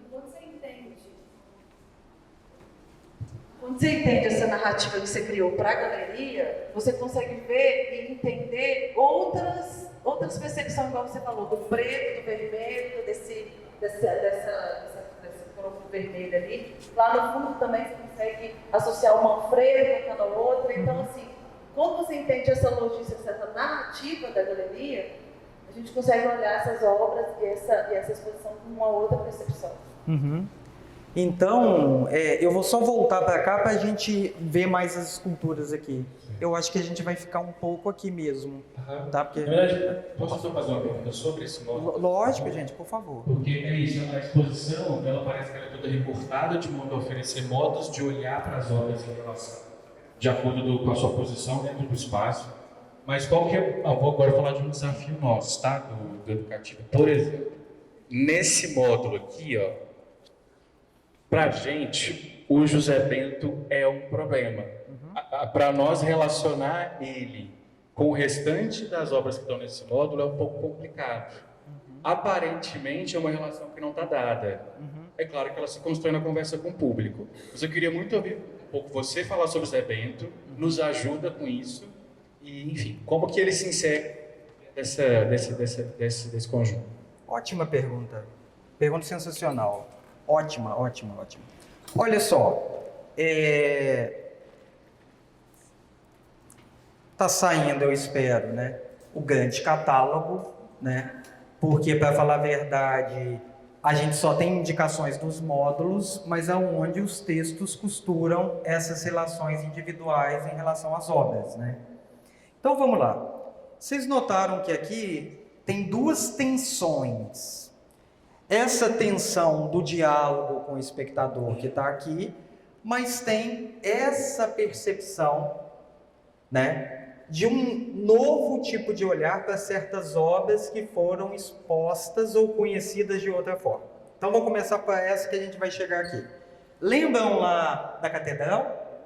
Quando você entende essa narrativa que você criou para a galeria, você consegue ver e entender outras percepções, igual você falou, do preto, do vermelho, desse corpo vermelho ali. Lá no fundo também você consegue associar o Manfredo com cada outra. Então, assim, quando você entende essa logística, essa narrativa da galeria, a gente consegue olhar essas obras e essa exposição com uma outra percepção. Uhum. Então, eu vou só voltar para cá para a gente ver mais as esculturas aqui. Eu acho que a gente vai ficar um pouco aqui mesmo. Tá? Porque... Na verdade, posso só fazer uma pergunta sobre esse módulo? Lógico, gente, por favor. Porque é isso, a exposição, ela parece que ela é toda recortada de modo a oferecer modos de olhar para as obras em relação, de acordo com a sua posição dentro do espaço. Mas qual que é... vou agora falar de um desafio nosso, tá? Do educativo. Por exemplo, nesse módulo aqui, ó, para a gente, o José Bento é um problema. Para nós relacionar ele com o restante das obras que estão nesse módulo é um pouco complicado. Aparentemente é uma relação que não está dada. é claro que ela se constrói na conversa com o público. Mas eu queria muito ouvir um pouco você falar sobre esse evento, nos ajuda com isso, e, enfim, como que ele se insere desse conjunto. Ótima pergunta. Pergunta sensacional. Ótima, ótima, ótima. Olha só, tá saindo, eu espero, né, o grande catálogo, né, porque, para falar a verdade, a gente só tem indicações dos módulos, mas aonde os textos costuram essas relações individuais em relação às obras, né? Então, vamos lá. Vocês notaram que aqui tem duas tensões. Essa tensão do diálogo com o espectador que está aqui, mas tem essa percepção, né, de um novo tipo de olhar para certas obras que foram expostas ou conhecidas de outra forma. Então, vamos começar por essa que a gente vai chegar aqui. Lembram lá da catedral?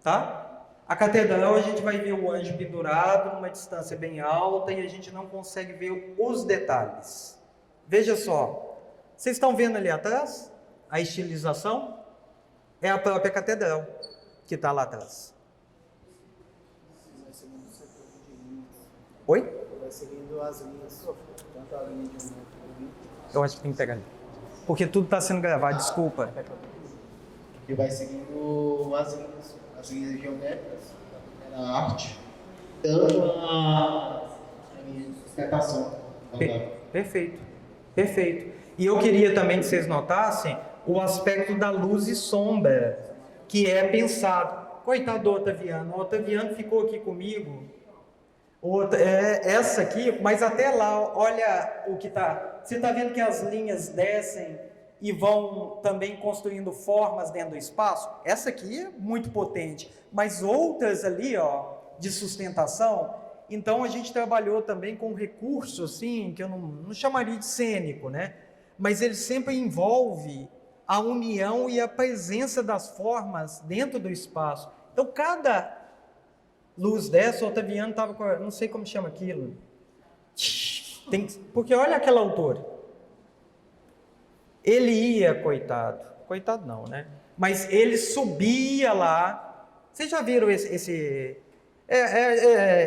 Tá? A catedral, a gente vai ver o anjo pendurado numa distância bem alta e a gente não consegue ver os detalhes. Veja só, vocês estão vendo ali atrás a estilização? É a própria catedral que está lá atrás. Oi? Vai seguindo as linhas, tanto a linha de um. Eu acho que tem que pegar ali. Porque tudo está sendo gravado, desculpa. E vai seguindo as linhas geométricas, da arte, dando a linha de sustentação. Perfeito, perfeito. E eu queria também que vocês notassem o aspecto da luz e sombra, que é pensado. Coitado do Otaviano. O Otaviano ficou aqui comigo. Essa aqui, mas até lá, olha o que está. Você está vendo que as linhas descem e vão também construindo formas dentro do espaço? Essa aqui é muito potente, mas outras ali, ó, de sustentação. Então a gente trabalhou também com um recurso assim, que eu não chamaria de cênico, né? Mas ele sempre envolve a união e a presença das formas dentro do espaço. Então cada luz dessa, o Otaviano estava com, não sei como chama aquilo, porque olha aquela altura, ele ia, coitado não, né? Mas ele subia lá. Vocês já viram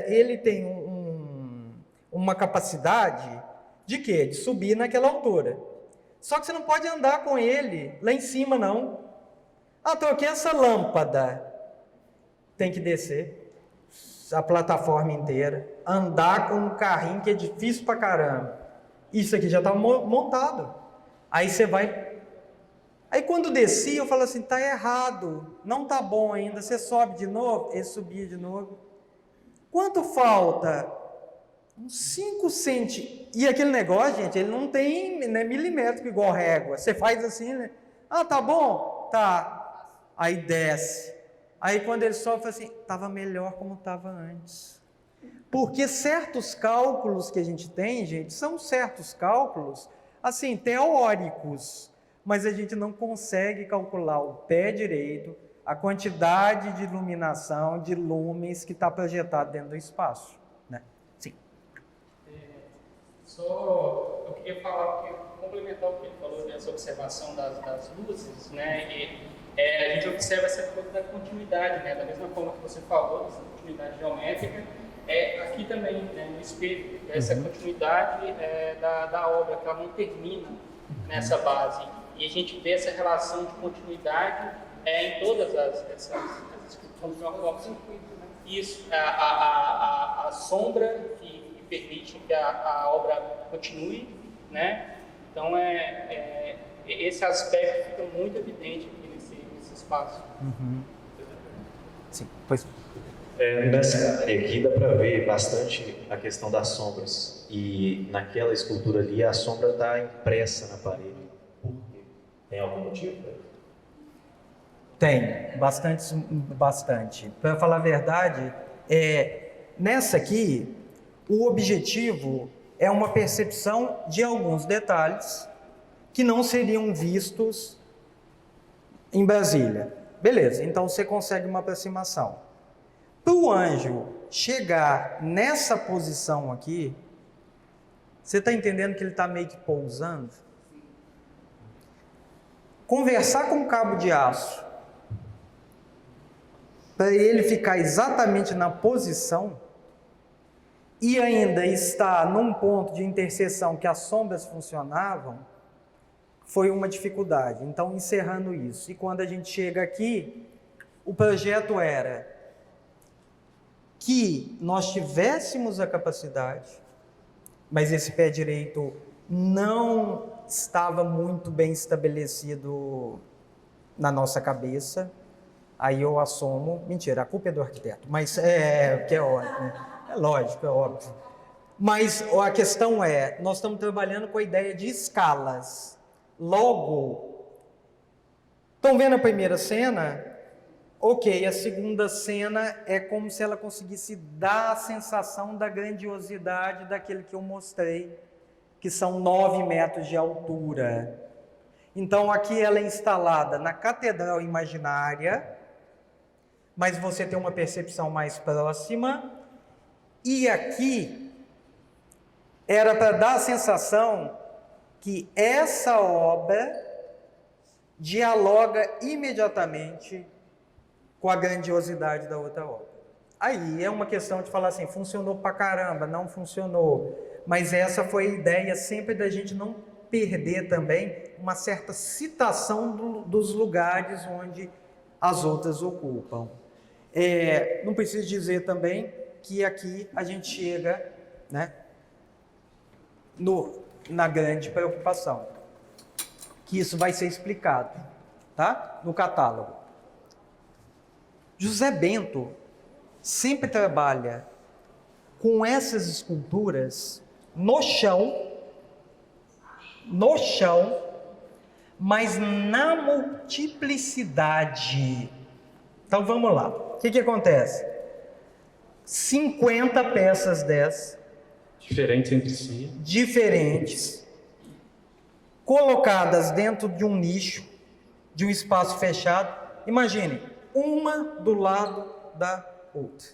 ele tem uma capacidade de quê? De subir naquela altura. Só que você não pode andar com ele lá em cima, não. Troquei essa lâmpada. Tem que descer a plataforma inteira, andar com um carrinho que é difícil pra caramba. Isso aqui já está montado. Aí você vai... Aí quando desci, eu falo assim, tá errado, não tá bom ainda, você sobe de novo, ele subia de novo. Quanto falta? Uns 5 centímetros. E aquele negócio, gente, ele não tem, né, milimétrico igual régua. Você faz assim, né? Tá bom? Tá. Aí desce. Aí quando ele sobe, fala assim, estava melhor como estava antes. Porque certos cálculos que a gente tem, gente, são certos cálculos, assim, teóricos, mas a gente não consegue calcular o pé direito, a quantidade de iluminação, de lumens que está projetado dentro do espaço, né? Sim. Só eu queria falar, complementar o que ele falou dessa observação das luzes, né? A gente observa essa coisa da continuidade, né? Da mesma forma que você falou, dessa continuidade geométrica, aqui também, né, no espelho, essa continuidade da obra, que ela não termina nessa base. E a gente vê essa relação de continuidade em todas essas esculturas. Isso, a sombra que permite que a obra continue, né? Então, esse aspecto fica muito evidente aqui nesse espaço. Sim, pois. Nessa área aqui dá para ver bastante a questão das sombras. E naquela escultura ali, a sombra está impressa na parede. Por quê? Tem algum motivo? Tem, bastante. Para falar a verdade, nessa aqui, o objetivo é uma percepção de alguns detalhes que não seriam vistos em Brasília. Beleza, então você consegue uma aproximação. Para o anjo chegar nessa posição aqui, você está entendendo que ele está meio que pousando? conversar com o cabo de aço para ele ficar exatamente na posição e ainda estar num ponto de interseção que as sombras funcionavam, foi uma dificuldade. Então, encerrando isso. E quando a gente chega aqui, o projeto era que nós tivéssemos a capacidade, mas esse pé direito não estava muito bem estabelecido na nossa cabeça. Aí eu assumo, mentira, a culpa é do arquiteto, mas que é óbvio, é lógico, é óbvio. Mas a questão é, nós estamos trabalhando com a ideia de escalas. Logo, estão vendo a primeira cena? Ok, a segunda cena é como se ela conseguisse dar a sensação da grandiosidade daquele que eu mostrei, que são 9 metros de altura. Então, aqui ela é instalada na catedral imaginária, mas você tem uma percepção mais próxima, e aqui era para dar a sensação que essa obra dialoga imediatamente com a grandiosidade da outra obra. Aí é uma questão de falar assim, funcionou pra caramba, não funcionou, mas essa foi a ideia sempre da gente não perder também uma certa citação dos lugares onde as outras ocupam. Não preciso dizer também que aqui a gente chega, né, na grande preocupação, que isso vai ser explicado, tá? No catálogo. José Bento sempre trabalha com essas esculturas no chão, mas na multiplicidade. Então vamos lá. O que acontece? 50 peças dessas, Diferentes entre si. diferentes, colocadas dentro de um nicho, de um espaço fechado. Imagine, uma do lado da outra.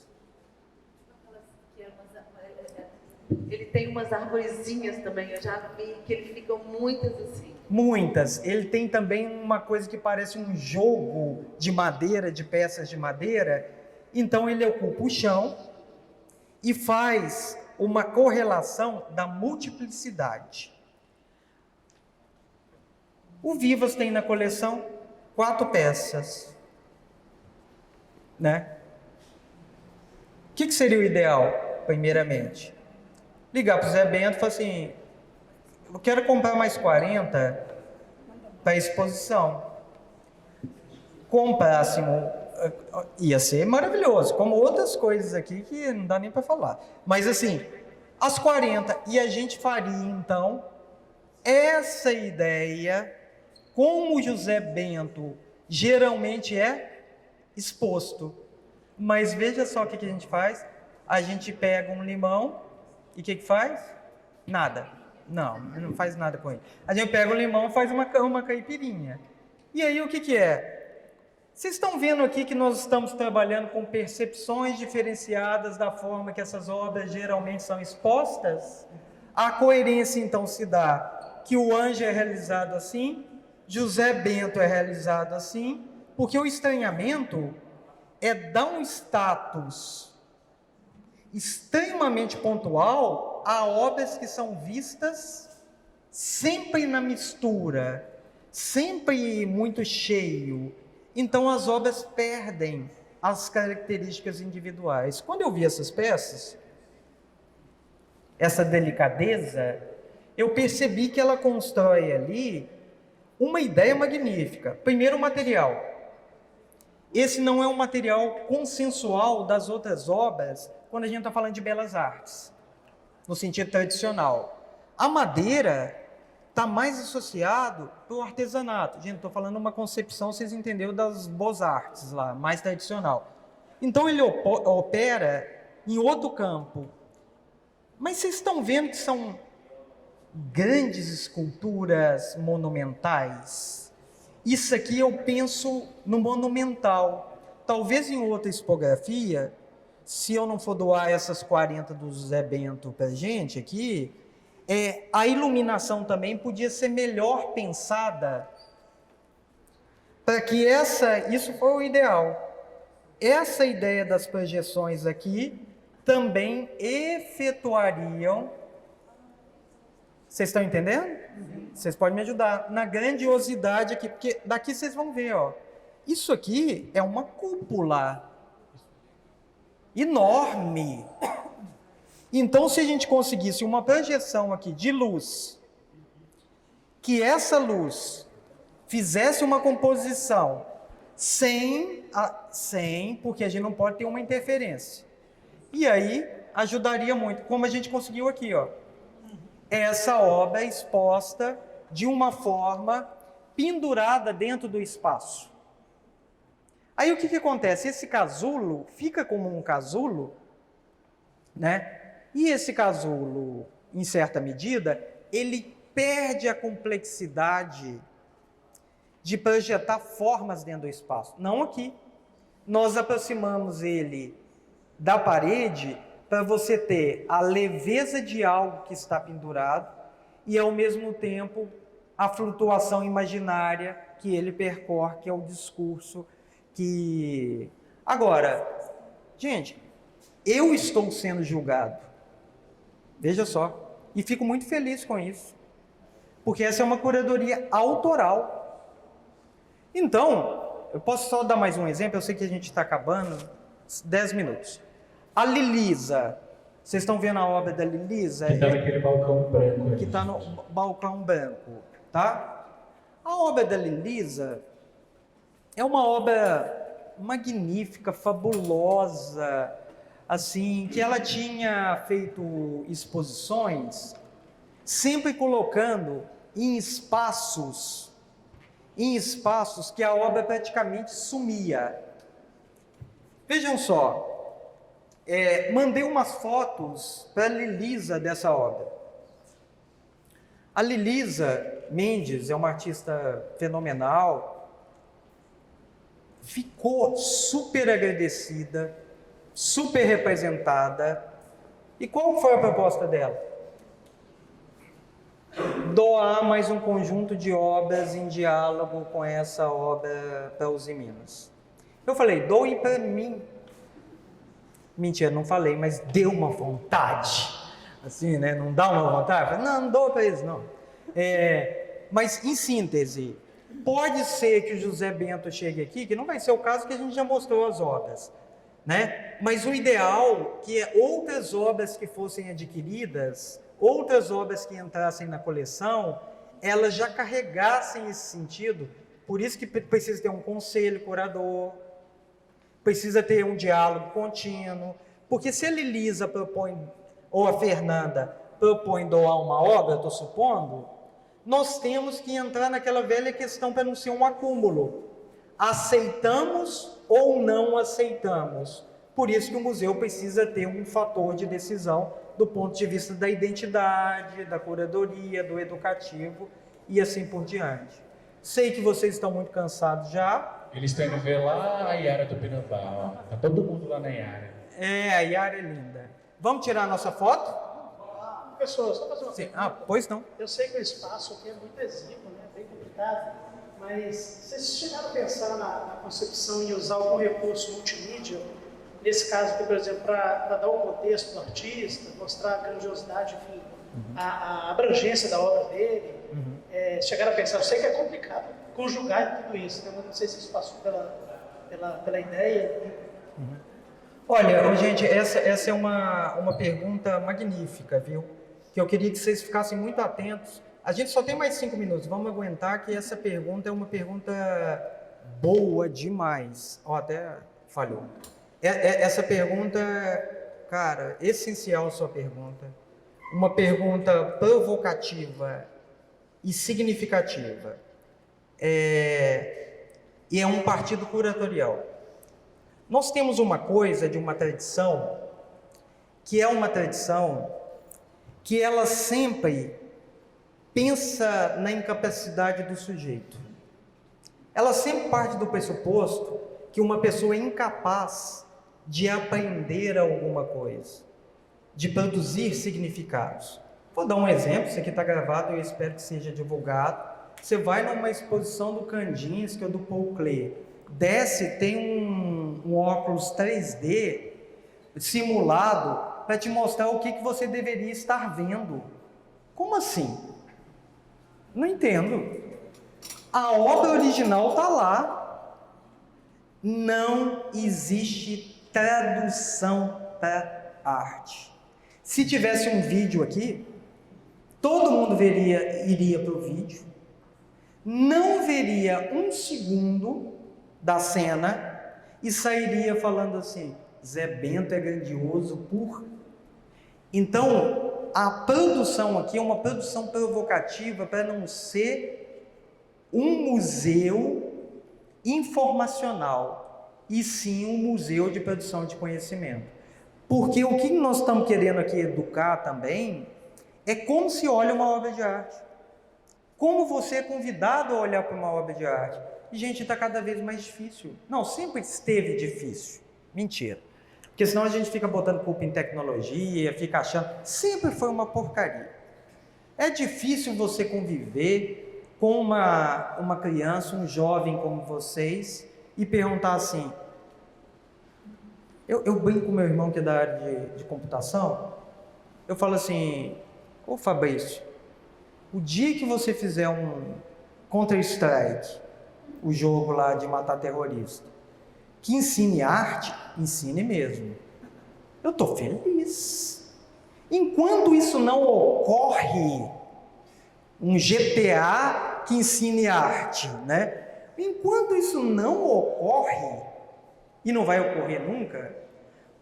Ele tem umas arvorezinhas também, eu já vi que ele ficam muitas assim. Muitas. Ele tem também uma coisa que parece um jogo de madeira, de peças de madeira. Então ele ocupa o chão e faz uma correlação da multiplicidade. O Vivas tem na coleção 4 peças, né? O que seria o ideal, primeiramente? Ligar para o Zé Bento e falar assim, eu quero comprar mais 40 para a exposição. Comprássemos, ia ser maravilhoso, como outras coisas aqui que não dá nem para falar. Mas assim, as 40, e a gente faria então essa ideia, como o José Bento geralmente é exposto. Mas veja só o que a gente faz, a gente pega um limão e o que faz? Nada. Não faz nada com ele. A gente pega o limão e faz uma caipirinha. E aí o que é? Vocês estão vendo aqui que nós estamos trabalhando com percepções diferenciadas da forma que essas obras geralmente são expostas? A coerência então se dá que o Anjo é realizado assim, José Bento é realizado assim, porque o estranhamento é dar um status extremamente pontual a obras que são vistas sempre na mistura, sempre muito cheio. Então as obras perdem as características individuais. Quando eu vi essas peças, essa delicadeza, eu percebi que ela constrói ali uma ideia magnífica. Primeiro, o material. Esse não é um material consensual das outras obras quando a gente está falando de belas artes, no sentido tradicional. A madeira está mais associado para o artesanato. Gente, estou falando uma concepção, vocês entenderam, das beaux-arts lá, mais tradicional. Então ele opera em outro campo. Mas vocês estão vendo que são grandes esculturas monumentais? Isso aqui eu penso no monumental. Talvez em outra expografia, se eu não for doar essas 40 do José Bento para a gente aqui, a iluminação também podia ser melhor pensada para que isso foi o ideal. Essa ideia das projeções aqui também efetuariam, vocês estão entendendo? Vocês podem me ajudar na grandiosidade aqui, porque daqui vocês vão ver, ó. Isso aqui é uma cúpula enorme. Então, se a gente conseguisse uma projeção aqui de luz, que essa luz fizesse uma composição sem, porque a gente não pode ter uma interferência. E aí, ajudaria muito, como a gente conseguiu aqui, ó. Essa obra é exposta de uma forma pendurada dentro do espaço. Aí o que acontece? Esse casulo fica como um casulo, né? E esse casulo, em certa medida, ele perde a complexidade de projetar formas dentro do espaço. Não aqui. Nós aproximamos ele da parede para você ter a leveza de algo que está pendurado e, ao mesmo tempo, a flutuação imaginária que ele percorre, que é o discurso que... Agora, gente, eu estou sendo julgado. Veja só. E fico muito feliz com isso. Porque essa é uma curadoria autoral. Então, eu posso só dar mais um exemplo? Eu sei que a gente está acabando. 10 minutos. A Lilisa. Vocês estão vendo a obra da Lilisa? Que está naquele balcão branco. Que está no balcão branco. Tá? A obra da Lilisa é uma obra magnífica, fabulosa, assim, que ela tinha feito exposições, sempre colocando em espaços que a obra praticamente sumia. Vejam só, mandei umas fotos para a Lilisa dessa obra. A Lilisa Mendes é uma artista fenomenal, ficou super agradecida, super representada. E qual foi a proposta dela? Doar mais um conjunto de obras em diálogo com essa obra para os Minas. Eu falei, doe para mim. Mentira, não falei, mas deu uma vontade. Assim, né? Não dá uma vontade? Falei, não dou para eles, não. Mas, em síntese, pode ser que o José Bento chegue aqui, que não vai ser o caso, que a gente já mostrou as obras, né? Mas o ideal que é outras obras que fossem adquiridas, outras obras que entrassem na coleção, elas já carregassem esse sentido. Por isso que precisa ter um conselho curador, precisa ter um diálogo contínuo, porque se a Lilisa propõe, ou a Fernanda propõe doar uma obra, estou supondo, nós temos que entrar naquela velha questão para não ser um acúmulo. Aceitamos ou não aceitamos? Por isso que o museu precisa ter um fator de decisão do ponto de vista da identidade, da curadoria, do educativo e assim por diante. Sei que vocês estão muito cansados já. Eles estão indo ver lá a Yara do Pinambá. Está todo mundo lá na Yara. A Yara é linda. Vamos tirar a nossa foto? Professor, só fazer uma pergunta. Pois não. Eu sei que o espaço aqui é muito exíguo, né? Bem complicado, mas vocês chegaram a pensar na concepção em usar algum recurso multimídia, nesse caso aqui, por exemplo, para dar o contexto do artista, mostrar a grandiosidade, enfim, a abrangência da obra dele? Chegaram a pensar, eu sei que é complicado conjugar tudo isso, né? Mas não sei se isso passou pela ideia. Olha, gente, essa é uma pergunta magnífica, viu? Que eu queria que vocês ficassem muito atentos. A gente só tem mais 5 minutos, vamos aguentar que essa pergunta é uma pergunta boa demais. Até falhou. Essa pergunta, cara, essencial a sua pergunta. Uma pergunta provocativa e significativa. E é um partido curatorial. Nós temos uma coisa de uma tradição, que é uma tradição que ela sempre pensa na incapacidade do sujeito. Ela sempre parte do pressuposto que uma pessoa é incapaz de aprender alguma coisa, de produzir significados. Vou dar um exemplo, isso aqui está gravado e eu espero que seja divulgado. Você vai numa exposição do Kandinsky ou do Paul Klee, desce, tem um óculos 3D simulado para te mostrar o que você deveria estar vendo. Como assim? Não entendo. A obra original está lá. Não existe tradução para arte. Se tivesse um vídeo aqui, todo mundo iria para o vídeo, não veria um segundo da cena e sairia falando assim: Zé Bento é grandioso por... Então, a produção aqui é uma produção provocativa para não ser um museu informacional, e sim um museu de produção de conhecimento. Porque o que nós estamos querendo aqui educar também é como se olha uma obra de arte. Como você é convidado a olhar para uma obra de arte. E, gente, está cada vez mais difícil. Não, sempre esteve difícil. Mentira. Porque senão a gente fica botando culpa em tecnologia, fica achando... Sempre foi uma porcaria. É difícil você conviver com uma criança, um jovem como vocês, e perguntar assim... Eu brinco com meu irmão que é da área de computação, eu falo assim... Ô Fabrício, o dia que você fizer um Counter-Strike, o jogo lá de matar terrorista, que ensine arte, ensine mesmo. Eu estou feliz. Enquanto isso não ocorre, um GTA que ensine arte, né? Enquanto isso não ocorre, e não vai ocorrer nunca,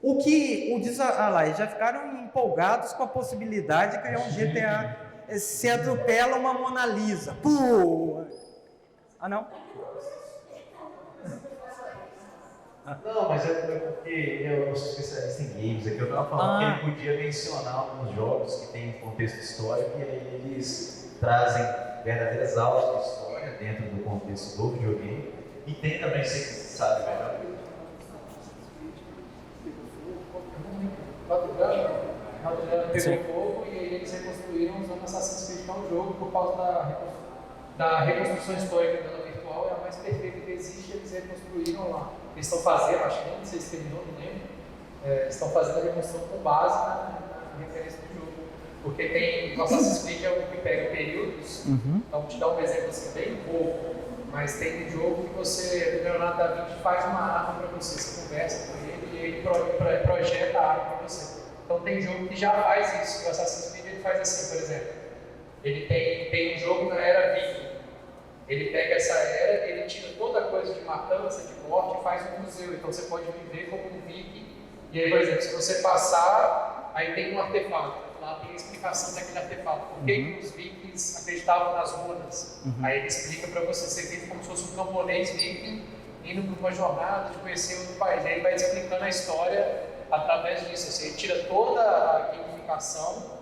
eles já ficaram empolgados com a possibilidade de criar um GTA. Se atropela uma Mona Lisa. Pô! Ah, não? Não, mas é porque eu sou especialista em games, aqui eu estava falando que ele podia mencionar alguns jogos que têm contexto histórico, e aí eles trazem verdadeiras aulas de história dentro do contexto do videogame, e tem também, você sabe melhor. Pegou fogo e aí eles reconstruíram usando Assassin's Creed, que é um jogo, por causa da reconstrução histórica dela virtual, é a mais perfeita que existe, eles reconstruíram lá. Eles estão fazendo, acho que nem sei se terminou, não lembro, eles estão fazendo a reconstrução com base na referência do jogo. Porque tem, o Assassin's Creed é o que pega períodos, então vou te dar um exemplo assim, bem pouco, mas tem um jogo que você, o Leonardo da Vinci faz uma arma para você conversa com ele e ele projeta a arma para você. Então tem jogo que já faz isso, o Assassin's Creed ele faz assim, por exemplo, ele tem um jogo na era Viking, ele pega essa era, ele tira toda a coisa de matança, de morte e faz um museu, então você pode viver como um Viking, e aí, por exemplo, se você passar, aí tem um artefato, lá tem a explicação daquele artefato, por que os Vikings acreditavam nas runas, aí ele explica para você, você vive como se fosse um camponês Viking, indo para uma jornada de conhecer outro país, aí ele vai explicando a história através disso, assim, ele tira toda a gamificação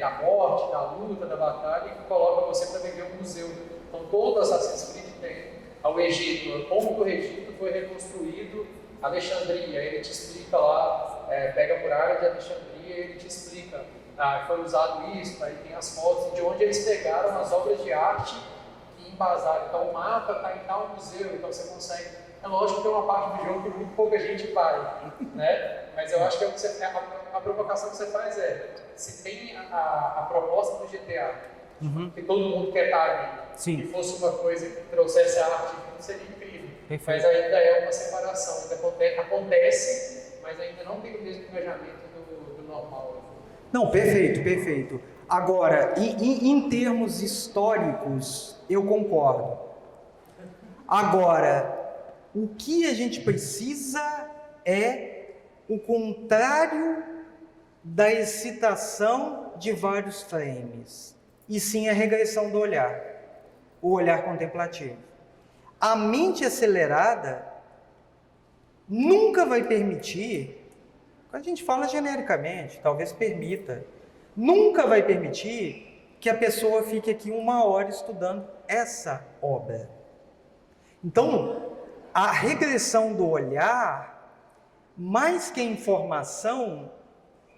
da morte, da luta, da batalha e coloca você para viver um museu. Então todo Assassin's Creed tem ao Egito, como que o Egito foi reconstruído, Alexandria, ele te explica lá, pega a muralha de Alexandria, ele te explica, foi usado isso, aí tem as fotos de onde eles pegaram as obras de arte e embasaram. Então o mapa está em tal museu, então você consegue. É lógico que tem uma parte do jogo que muito pouca gente vai, né? Mas eu acho que a provocação que você faz se tem a proposta do GTA, que todo mundo quer estar ali, se fosse uma coisa que trouxesse a arte, seria incrível. Mas ainda é uma separação, ainda acontece, mas ainda não tem o mesmo engajamento do normal. Não, perfeito. Agora, em termos históricos, eu concordo. Agora, o que a gente precisa é o contrário da excitação de vários frames, e sim a regressão do olhar, o olhar contemplativo. A mente acelerada nunca vai permitir, quando a gente fala genericamente, talvez permita, nunca vai permitir que a pessoa fique aqui 1 hora estudando essa obra. Então, a regressão do olhar, mais que a informação,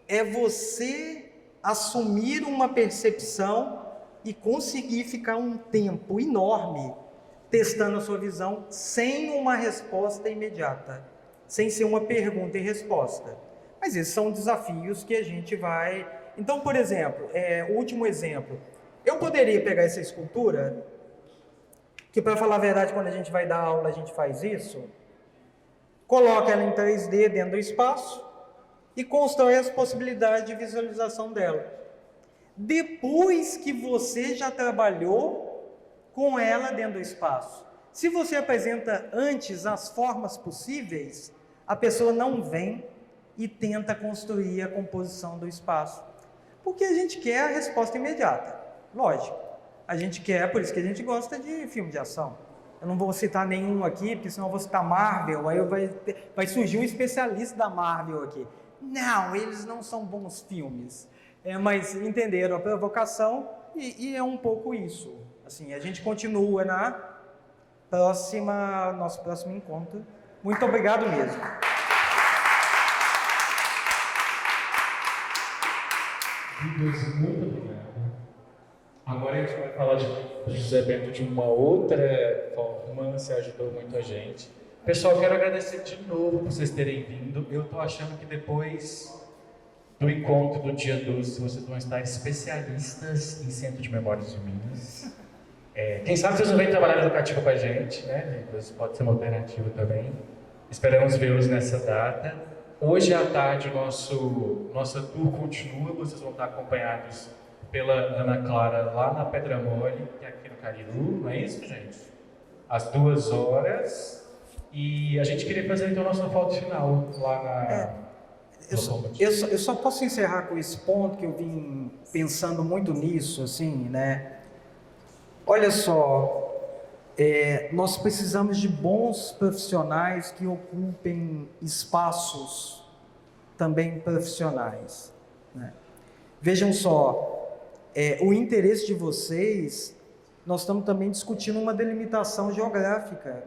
é você assumir uma percepção e conseguir ficar um tempo enorme testando a sua visão sem uma resposta imediata, sem ser uma pergunta e resposta. Mas esses são desafios que a gente vai... Então, por exemplo, o último exemplo, eu poderia pegar essa escultura, que para falar a verdade, quando a gente vai dar aula, a gente faz isso, coloca ela em 3D dentro do espaço e constrói as possibilidades de visualização dela. Depois que você já trabalhou com ela dentro do espaço. Se você apresenta antes as formas possíveis, a pessoa não vem e tenta construir a composição do espaço. Porque a gente quer a resposta imediata. Lógico. A gente quer, por isso que a gente gosta de filme de ação. Eu não vou citar nenhum aqui, porque senão eu vou citar Marvel, aí vai surgir um especialista da Marvel aqui. Não, eles não são bons filmes. Mas entenderam a provocação e é um pouco isso. Assim, a gente continua nosso próximo encontro. Muito obrigado mesmo. Vidas, muito obrigado. Agora a gente vai falar de José Bento de uma outra forma, você ajudou muito a gente. Pessoal, quero agradecer de novo por vocês terem vindo. Eu estou achando que depois do encontro do dia 12, vocês vão estar especialistas em Centro de Memórias de Minas. Quem sabe vocês não vêm trabalhar no educativo com a gente, né? Isso pode ser uma alternativa também. Esperamos vê-los nessa data. Hoje à tarde, nossa tour continua. Vocês vão estar acompanhados pela Ana Clara lá na Pedra Mole, que é aqui no Cariru, não é isso, gente? Às 2 horas. E a gente queria fazer então a nossa foto final lá na... Eu só posso encerrar com esse ponto que eu vim pensando muito nisso, assim, né? Olha só, nós precisamos de bons profissionais que ocupem espaços também profissionais, né? Vejam só, o interesse de vocês, nós estamos também discutindo uma delimitação geográfica.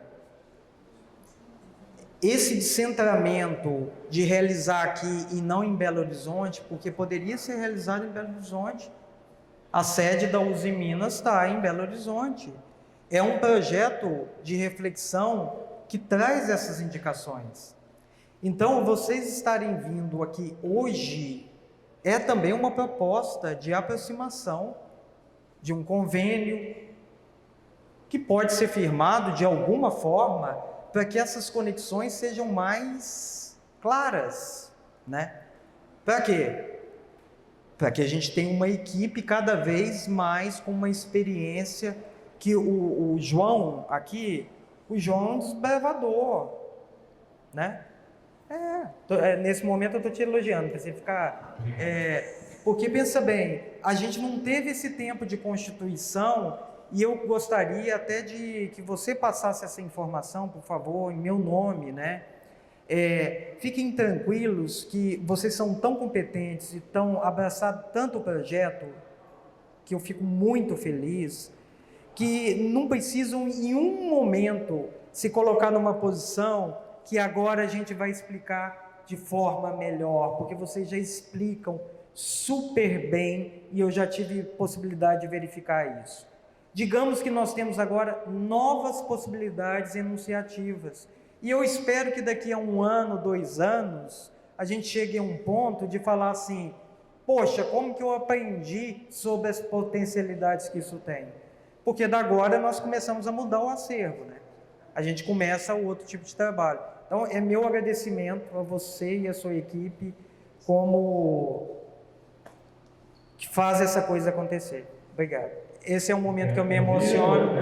Esse descentramento de realizar aqui e não em Belo Horizonte, porque poderia ser realizado em Belo Horizonte. A sede da USE Minas está em Belo Horizonte. É um projeto de reflexão que traz essas indicações. Então, vocês estarem vindo aqui hoje é também uma proposta de aproximação de um convênio que pode ser firmado de alguma forma para que essas conexões sejam mais claras, né? Para quê? Para que a gente tenha uma equipe cada vez mais com uma experiência que o João aqui, o João é um desbravador, né? Nesse momento eu estou te elogiando, para você ficar... porque pensa bem, a gente não teve esse tempo de constituição e eu gostaria até de que você passasse essa informação, por favor, em meu nome, né? Fiquem tranquilos que vocês são tão competentes e tão abraçados tanto o projeto, que eu fico muito feliz, que não precisam em um momento se colocar numa posição que agora a gente vai explicar de forma melhor, porque vocês já explicam super bem e eu já tive possibilidade de verificar isso. Digamos que nós temos agora novas possibilidades enunciativas. E eu espero que daqui a 1 ano, 2 anos, a gente chegue a um ponto de falar assim, poxa, como que eu aprendi sobre as potencialidades que isso tem? Porque da agora nós começamos a mudar o acervo, né? A gente começa outro tipo de trabalho. Então, é meu agradecimento a você e a sua equipe como que faz essa coisa acontecer. Obrigado. Esse é um momento que eu me emociono.